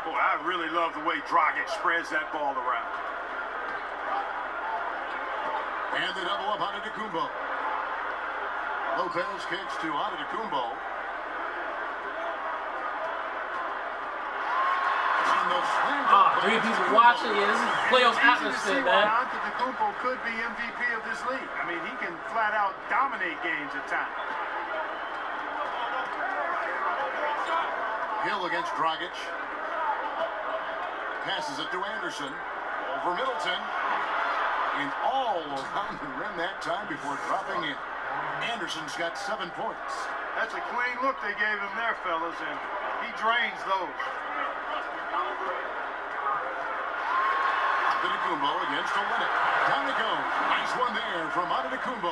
Boy, I really love the way Dragic spreads that ball around. And the double up Antetokounmpo. Lopez kicks to Antetokounmpo. Three people watching it. This is playoff atmosphere, man. Antetokounmpo could be MVP of this league. I mean, he can flat out dominate games at times. Hill against Dragic. Passes it to Anderson. Over Middleton. And all around the rim that time before dropping in. Anderson's got 7 points. That's a clean look they gave him there, fellas, and he drains those. Antetokounmpo against Olynyk. Down they go. Nice one there from Antetokounmpo.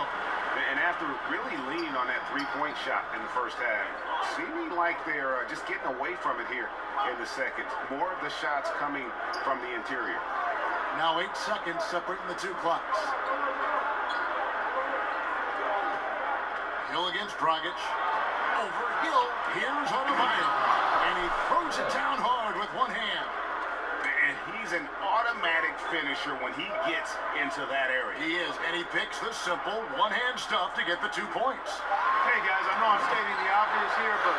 And after really leaning on that three-point shot in the first half, seeming like they're just getting away from it here in the second. More of the shots coming from the interior. Now 8 seconds separating the two clocks. Hill against Dragic. Over Hill. Here's Adebayo. And he throws it down hard with one hand. And he's an automatic finisher when he gets into that area. He is, and he picks the simple one-hand stuff to get the 2 points. Hey, guys, I know I'm stating the obvious here, but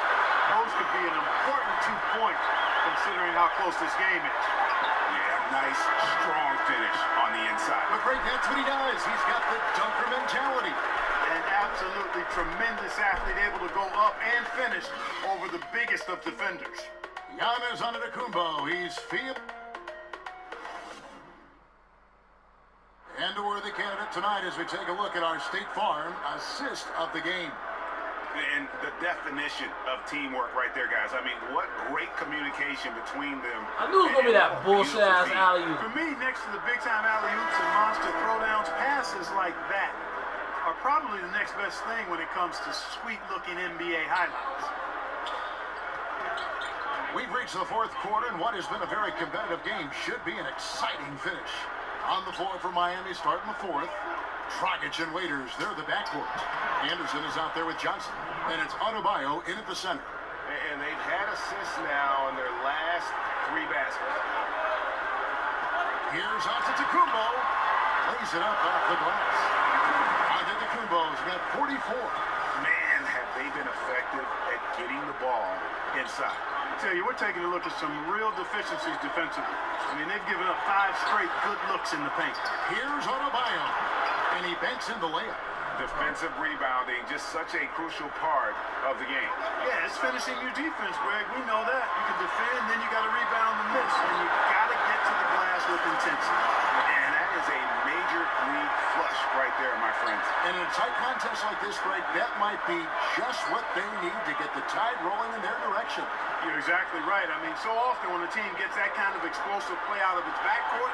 those could be an important 2 points considering how close this game is. Yeah, nice, strong finish on the inside. But Greg, that's what he does. He's got the dunker mentality. An absolutely tremendous athlete, able to go up and finish over the biggest of defenders. Giannis Antetokounmpo, he's and a worthy candidate tonight as we take a look at our State Farm assist of the game. And the definition of teamwork right there, guys. I mean, what great communication between them. I knew it was going to be that bullshit-ass alley-oop. For me, next to the big-time alley-oops and monster throwdowns, passes like that are probably the next best thing when it comes to sweet-looking NBA highlights. We've reached the fourth quarter, and what has been a very competitive game should be an exciting finish. On the floor for Miami, starting the fourth. Dragic and Waiters, they're the backcourt. Anderson is out there with Johnson, and it's Adebayo in at the center. And they've had assists now in their last 3 baskets. Here's Antetokounmpo. Lays it up off the glass. Antetokounmpo's got 44. Man, have they been effective at getting the ball inside. I tell you, we're taking a look at some real deficiencies defensively. I mean, they've given up 5 straight good looks in the paint. Here's Adebayo, and he banks in the layup. Defensive rebounding, just such a crucial part of the game. Yeah, it's finishing your defense, Greg. We know that. You can defend, then you got to rebound and miss. And you got to get to the glass with intensity. And that is a major league flush right there, my friends. And in a tight contest like this, Greg, that might be just what they need to get the tide rolling in their direction. You're exactly right. I mean, so often when a team gets that kind of explosive play out of its backcourt,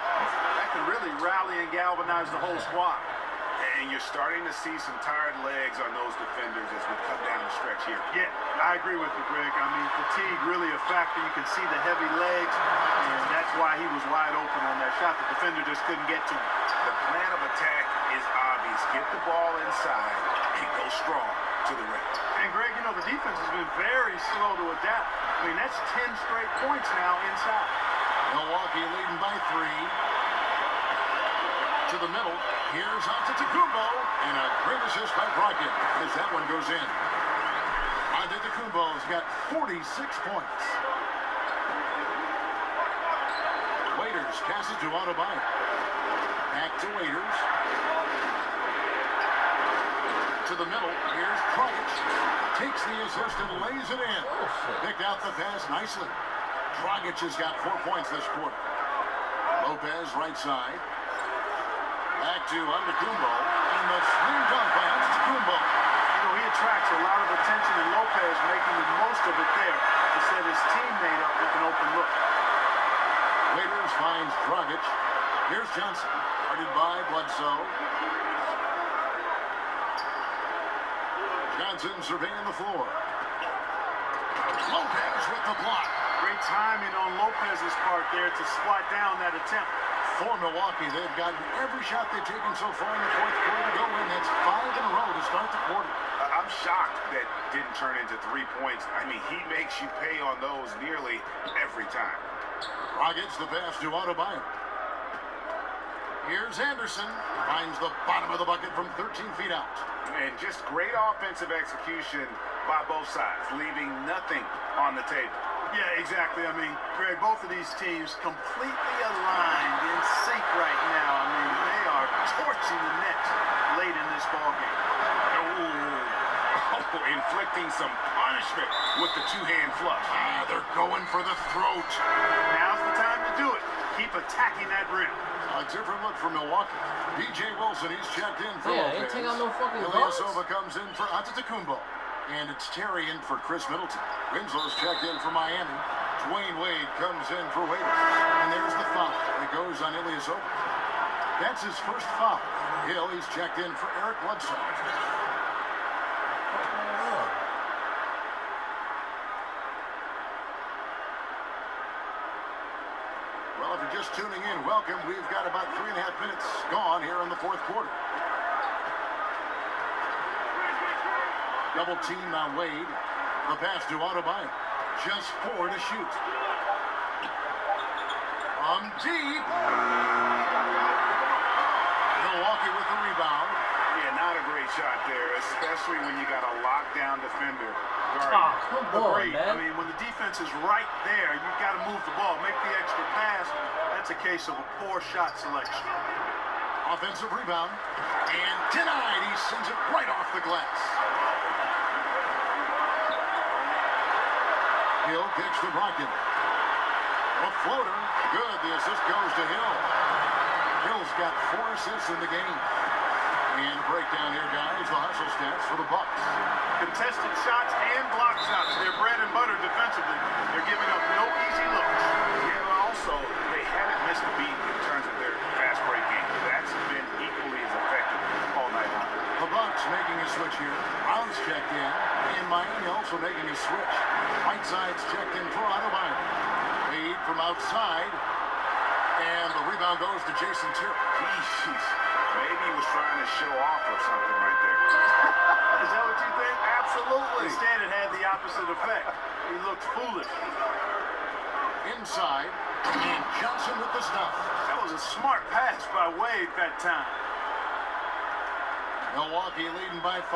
that can really rally and galvanize the whole squad. And you're starting to see some tired legs on those defenders as we come down the stretch here. Yeah, I agree with you, Greg. I mean, fatigue really a factor. You can see the heavy legs, and that's why he was wide open on that shot. The defender just couldn't get to him. The plan of attack is obvious. Get the ball inside and go strong to the rim. And, Greg, you know, the defense has been very slow to adapt. I mean, that's 10 straight points now inside. Milwaukee leading by 3. To the middle, here's Antetokounmpo, and a great assist by Brogdon as that one goes in. Antetokounmpo's got 46 points. Waiters passes to Adebayo. Back to Waiters. To the middle, here's Dragic. Takes the assist and lays it in. Picked out the pass nicely. Dragic has got 4 points this quarter. Lopez right side. Back to Antetokounmpo, and the slam dunk by Antetokounmpo. You know, he attracts a lot of attention, and Lopez making the most of it there to set his teammate up with an open look. Waiters finds Dragic. Here's Johnson, guarded by Bledsoe. Johnson surveying the floor. Lopez with the block. Great timing on Lopez's part there to squat down that attempt. For Milwaukee, they've gotten every shot they've taken so far in the fourth quarter to go in. That's 5 in a row to start the quarter. I'm shocked that didn't turn into 3 points. I mean, he makes you pay on those nearly every time. Rockets the pass to Adebayo. Here's Anderson. Finds the bottom of the bucket from 13 feet out. And just great offensive execution by both sides, leaving nothing on the table. Yeah, exactly. I mean, Greg, both of these teams completely aligned, in sync right now. I mean, they are torching the Nets late in this ballgame. Inflicting some punishment with the 2-hand flush. They're going for the throat. Now's the time to do it. Keep attacking that rim. A different look for Milwaukee. DJ Wilson, he's checked in for Lopez. Lopez. Ain't taking out no fucking Ilyasova comes in for Antetokounmpo. And it's Terry in for Chris Middleton. Winslow's checked in for Miami. Dwayne Wade comes in for Waiters. And there's the foul. It goes on Ilyasova. That's his first foul. Hill, he's checked in for Eric Bledsoe. Well, if you're just tuning in, welcome. We've got about 3.5 minutes gone here in the fourth quarter. Double team on Wade. The pass to Adebayo. Just 4 to shoot. From deep. Milwaukee with the rebound. Yeah, not a great shot there, especially when you got a lockdown defender guarding. Oh, come on, Agreed. man. I mean, when the defense is right there, you've got to move the ball, make the extra pass. That's a case of a poor shot selection. Offensive rebound. And denied. He sends it right off the glass. Hill kicks to Brogdon. A floater. Good. The assist goes to Hill. Hill's got 4 assists in the game. And breakdown here, guys. The hustle stats for the Bucks. Contested shots and block shots. They're bread and butter defensively. They're giving up no easy looks. Yeah, also, they haven't missed a beat in terms of their fast break game. That's been equally as effective all night long. The Bucks making a switch here. Brown's checked in. And Miami also making a switch. Whiteside's checked in for Adebayo. outside. And the rebound goes to Jason Terry. Jeez. Maybe he was trying to show off or something right there. Is that what you think? Absolutely. Instead, it had the opposite effect. He looked foolish. Inside, and Johnson with the stuff. That was a smart pass by Wade that time. Milwaukee leading by 5.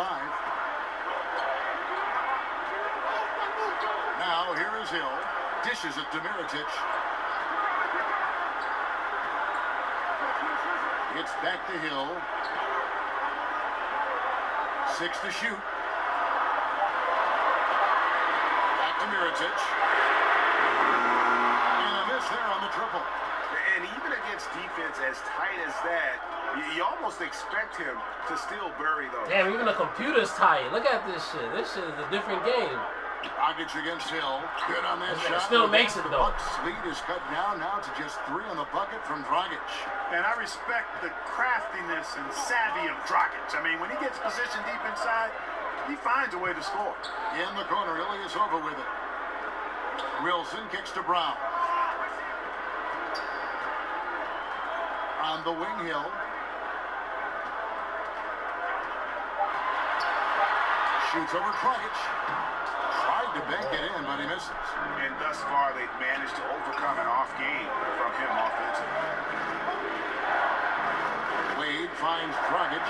Now, here is Hill. Dishes it to Mirotic. It's back to Hill. 6 to shoot. Back to Mirotic. And a miss there on the triple. And even against defense as tight as that, you almost expect him to still bury those. Damn, even the computer's tight. Look at this shit. This shit is a different game. Dragic against Hill. Good on that shot. Still makes it, the though. Bucks lead is cut down now to just 3 on the bucket from Dragic. And I respect the craftiness and savvy of Dragic. I mean, when he gets positioned deep inside, he finds a way to score. In the corner, Ilias over with it. Wilson kicks to Brown. On the wing, Hill. Shoots over Dragic. Tried to bank it in, but he misses. And thus far, they've managed to overcome an off game from him offensively. Wade finds Dragic.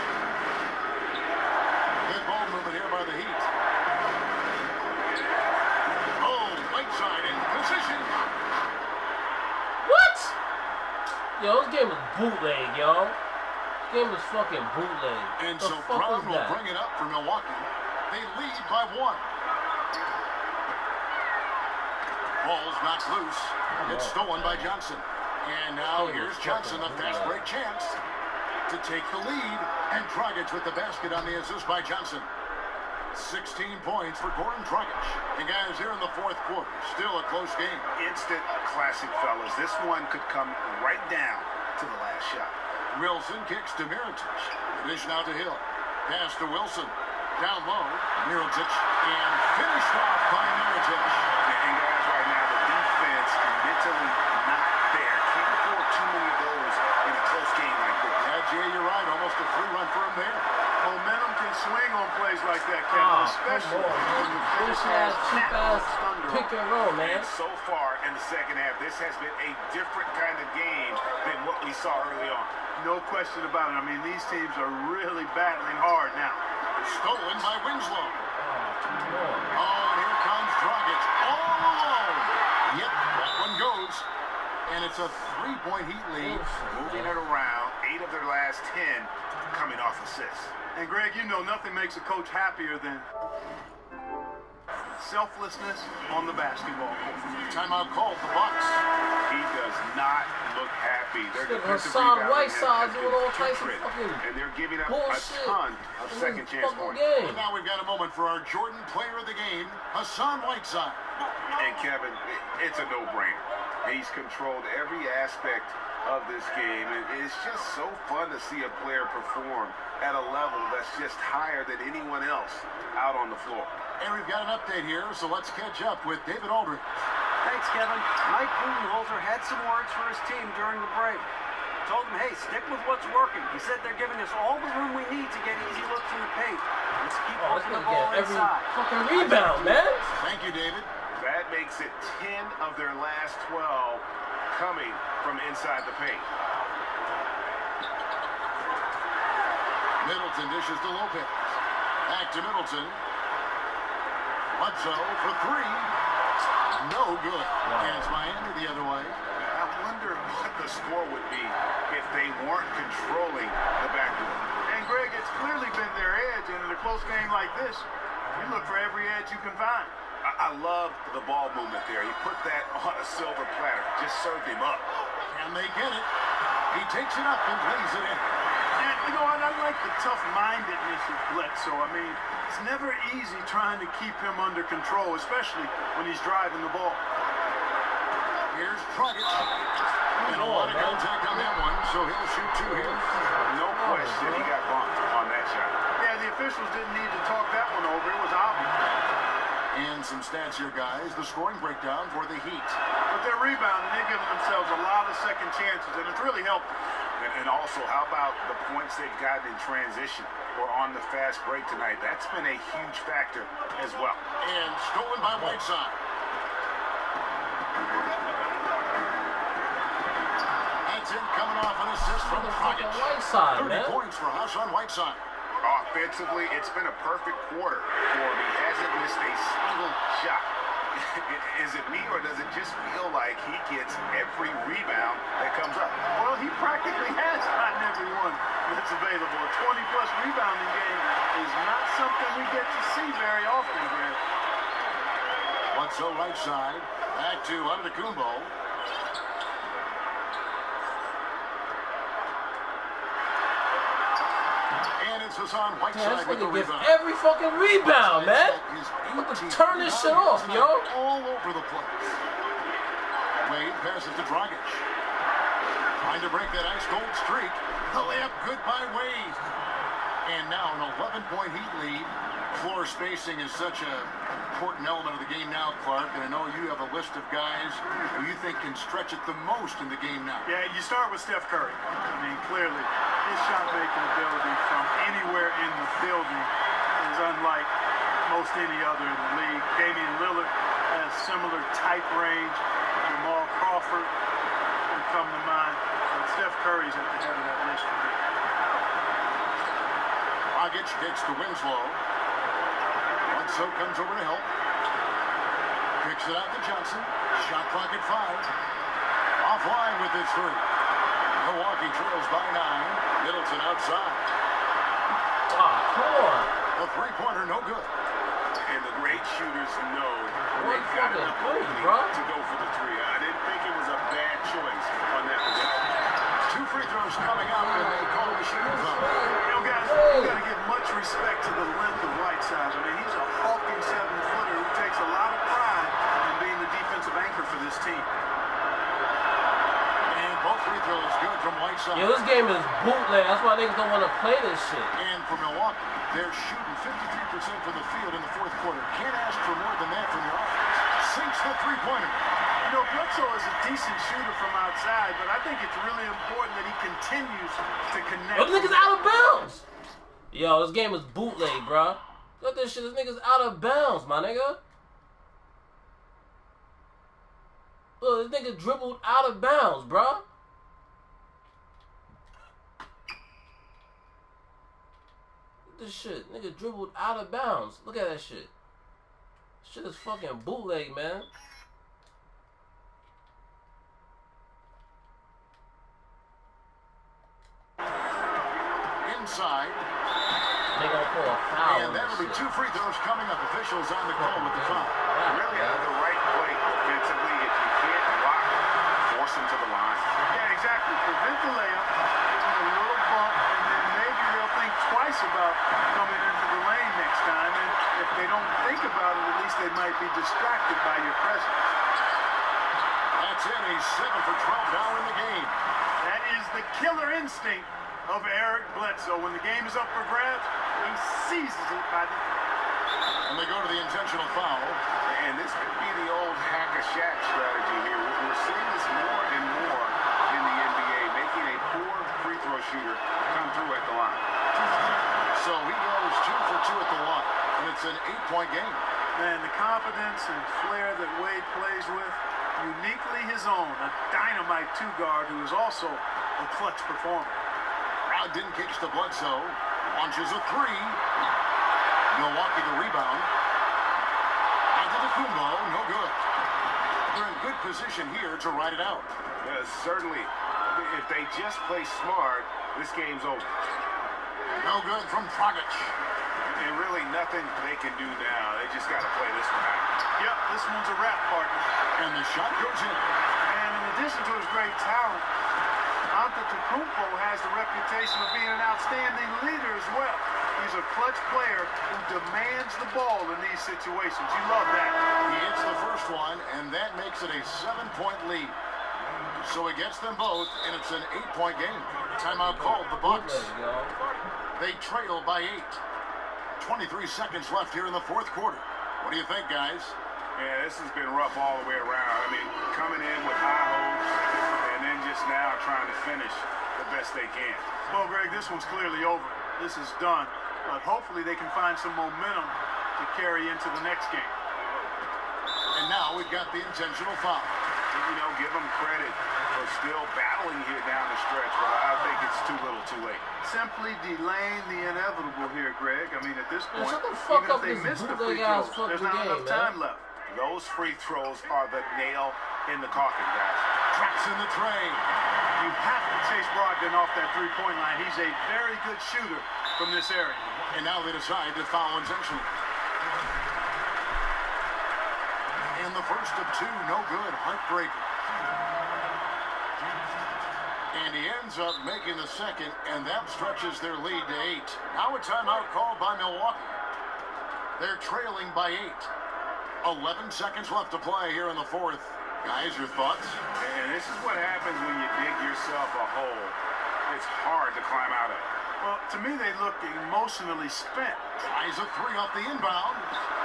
Good ball movement here by the Heat. Oh, Whiteside in position. What? Yo, this game is bootleg, yo. This game is fucking bootleg. And the so fuck Brown was will that? bring it up for Milwaukee. They lead by 1. Ball's knocked loose. It's stolen by Johnson. And now here's Johnson, a fast break chance to take the lead. And Dragic with the basket on the assist by Johnson. 16 points for Goran Dragic. And guys, here in the 4th quarter, still a close game. Instant classic, fellas. This one could come right down to the last shot. Wilson kicks to Mirotic. The dish now to Hill. Pass to Wilson. Down low. Mirotic. And finished off by Mirotic. And guys, right now, the defense mentally not there. Can't afford too many of those in a close game like this. Yeah, Jay, you're right. Almost a free run for him there. Momentum can swing on plays like that, Kevin, especially when the finish has cheap-ass pick and roll, man. And so far in the second half, this has been a different kind of game than what we saw early on. No question about it. I mean, these teams are really battling hard now. Stolen by Winslow. Oh, here comes Dragic. All alone. Yep, that one goes. And it's a 3-point Heat lead. Moving it around. 8 of their last 10 coming off assists. And Greg, you know nothing makes a coach happier than selflessness on the basketball court. Timeout called the Bucks. He does not look happy. Their defensive Hassan rebounding Whiteside has doing all been types of putrid, fucking and they're giving up bullshit. a ton of second chance points. And now we've got a moment for our Jordan player of the game, Hassan Whiteside. And Kevin, it's a no-brainer. He's controlled every aspect of this game. It's just so fun to see a player perform at a level that's just higher than anyone else out on the floor. And we've got an update here, so let's catch up with David Aldridge. Thanks, Kevin. Mike Budenholzer had some words for his team during the break. Told them, hey, stick with what's working. He said they're giving us all the room we need to get easy looks in the paint. Let's keep pushing the ball inside. Fucking rebound, man. Thank you, David. That makes it 10 of their last 12 coming from inside the paint. Middleton dishes to Lopez. Back to Middleton. Bledsoe for 3. No good. And it's Miami the other way. I wonder what the score would be if they weren't controlling the backdoor. And Greg, it's clearly been their edge, and in a close game like this, you look for every edge you can find. I love the ball movement there. He put that on a silver platter. Just served him up. And they get it. He takes it up and lays it in. And, you know, I like the tough-mindedness of Bledsoe. I mean, it's never easy trying to keep him under control, especially when he's driving the ball. Here's Dragic. And a lot of contact on that one, so he'll shoot 2 here. No question he got bumped on that shot. Yeah, the officials didn't need to talk that one over. It was obvious. And some stats here, guys. The scoring breakdown for the Heat. But But they're rebounding. They're giving themselves a lot of second chances, and it's really helped. And also, how about the points they've gotten in transition or on the fast break tonight? That's been a huge factor as well. And stolen by Whiteside. That's it, coming off an assist from Dragic. Whiteside, 30 man. points for Hassan Whiteside. Offensively, it's been a perfect quarter for him. He hasn't missed a single shot. Is it me, or does it just feel like he gets every rebound that comes up? Well, he practically has gotten every one that's available. A 20-plus rebounding game is not something we get to see very often, Grant. Bledsoe right side. Back to Antetokounmpo. And it's Hassan Man, Whiteside this with the nigga gets rebound. every fucking rebound, man. Look Turn this shit off, yo. All over the place. Wade passes to Dragic. Trying to break that ice cold streak. The layup good by Wade. And now an 11-point Heat lead. Floor spacing is such an important element of the game now, Clark. And I know you have a list of guys who you think can stretch it the most in the game now. Yeah, you start with Steph Curry. I mean, clearly, his shot-making ability from anywhere in the building is unlike most any other in the league. Damian Lillard has similar type range. Jamal Crawford would come to mind. And Steph Curry's at the head of that list for me. Dragic gets to Winslow. Bledsoe comes over to help. Kicks it out to Johnson. Shot clock at 5. Offline with his 3. Milwaukee trails by 9. Middleton outside. Oh, come on. The three-pointer no good. And the great shooters know What they've got an fucking ability three, bro? to go for the 3. I didn't think it was a bad choice on that possession. 2 free throws coming up, and they call the shooting foul. You know, guys, you got to give much respect to the length of Whiteside. I mean, he's a hulking 7-footer who takes a lot of pride in being the defensive anchor for this team. And both free throws good from Whiteside. Yo, this game is bootleg. That's why niggas don't want to play this shit. And for Milwaukee, they're shooting 53% from the field in the fourth quarter. Can't ask for more than that from your offense. Sinks the three-pointer. You know, Bledsoe is a decent shooter from outside, but I think it's really important that he continues to connect. Yo, this nigga's out of bounds. Yo, this game is bootleg, bro. Look at this shit. This nigga's out of bounds, my nigga. Look, this nigga dribbled out of bounds, bro. Look at this shit. Nigga dribbled out of bounds. Look at that shit. Shit is fucking bootleg, man. Inside. They gonna pull a foul. And that'll be 2 free throws coming up. Officials on the call with the foul. Really, the right play offensively. If you can't block, force him to the line. Yeah, exactly. Prevent the layup, give him a little bump, and then maybe they'll think twice about coming into the lane next time. And if they don't think about it, at least they might be distracted by your presence. That's it. He's 7 for 12 now in the game. That is the killer instinct of Eric Bledsoe. When the game is up for grabs, he seizes it by the... And they go to the intentional foul. And this could be the old hack-a-shack strategy here. We're seeing this more and more in the NBA, making a poor free throw shooter come through at the line. So he goes 2 for 2 at the line. And it's an 8-point game. Man, the confidence and flair that Wade plays with, uniquely his own. A dynamite 2-guard who is also a clutch performer. Brogdon kicks to Bledsoe. Launches a 3. Milwaukee the rebound. Antetokounmpo, no good. They're in good position here to ride it out. Certainly, if they just play smart, this game's over. No good from Dragic. And really nothing they can do now. They just got to play this one out. Yep, this one's a wrap, partner. And the shot goes in. And in addition to his great talent, Antetokounmpo has the reputation of being an outstanding leader as well. He's a clutch player who demands the ball in these situations. You love that. He hits the first one, and that makes it a 7-point lead. So he gets them both, and it's an 8-point game. Timeout called the Bucks. They trail by 8. 23 seconds left here in the fourth quarter. What do you think, guys? Yeah, this has been rough all the way around. I mean, coming in best they can. Well, Greg, this one's clearly over. This is done. But hopefully they can find some momentum to carry into the next game. And now we've got the intentional foul. You know, give them credit for still battling here down the stretch, but I think it's too little too late. Simply delaying the inevitable here, Greg. I mean, at this point, shut the fuck even up if they this miss the bootleg free ass throws, there's fucking not enough game, time man. left. Those free throws are the nail in the coffin, guys. Tracks in the tray. You have to chase Brogdon off that three-point line. He's a very good shooter from this area. And now they decide to foul intentionally. And the first of two, no good. Heartbreaker. And he ends up making the second, and that stretches their lead to 8. Now a timeout called by Milwaukee. They're trailing by 8. 11 seconds left to play here in the fourth. Guys, your thoughts? And this is what happens when you dig yourself a hole. It's hard to climb out of. Well, to me, they look emotionally spent. Tries a three off the inbound.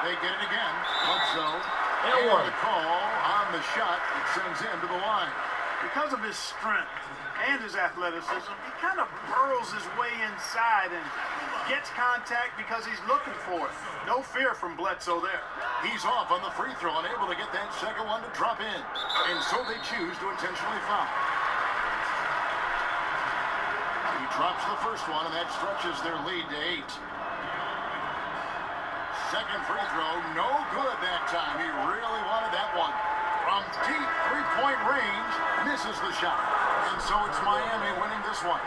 They get it again. Bledsoe. And one. The call on the shot that sends him to the line. Because of his strength and his athleticism, he kind of burrows his way inside and gets contact because he's looking for it. No fear from Bledsoe there. He's off on the free throw, unable to get that second one to drop in. And so they choose to intentionally foul. He drops the first one, and that stretches their lead to 8. Second free throw, no good that time. He really wanted that one. From deep three-point range, misses the shot. And so it's Miami winning this one.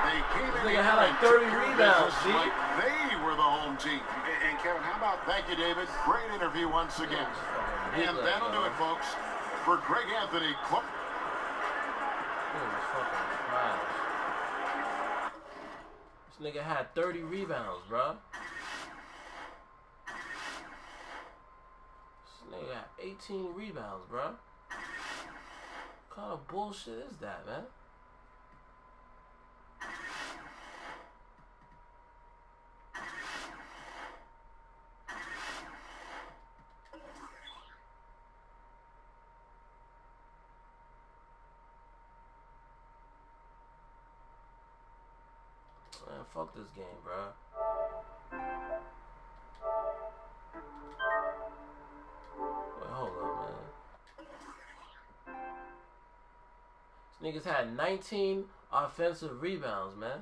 They came in They here had like and took 30 care of rebounds, business see? like they were the home team. And Kevin, how about Thank you, David. Great interview once again. And that'll do it, folks. For Greg Anthony, Cook. This nigga had 30 rebounds, bro. This nigga had 18 rebounds, bro. What kind of bullshit is that, man? Man, fuck this game, bro. Wait, hold up, man. These niggas had 19 offensive rebounds, man.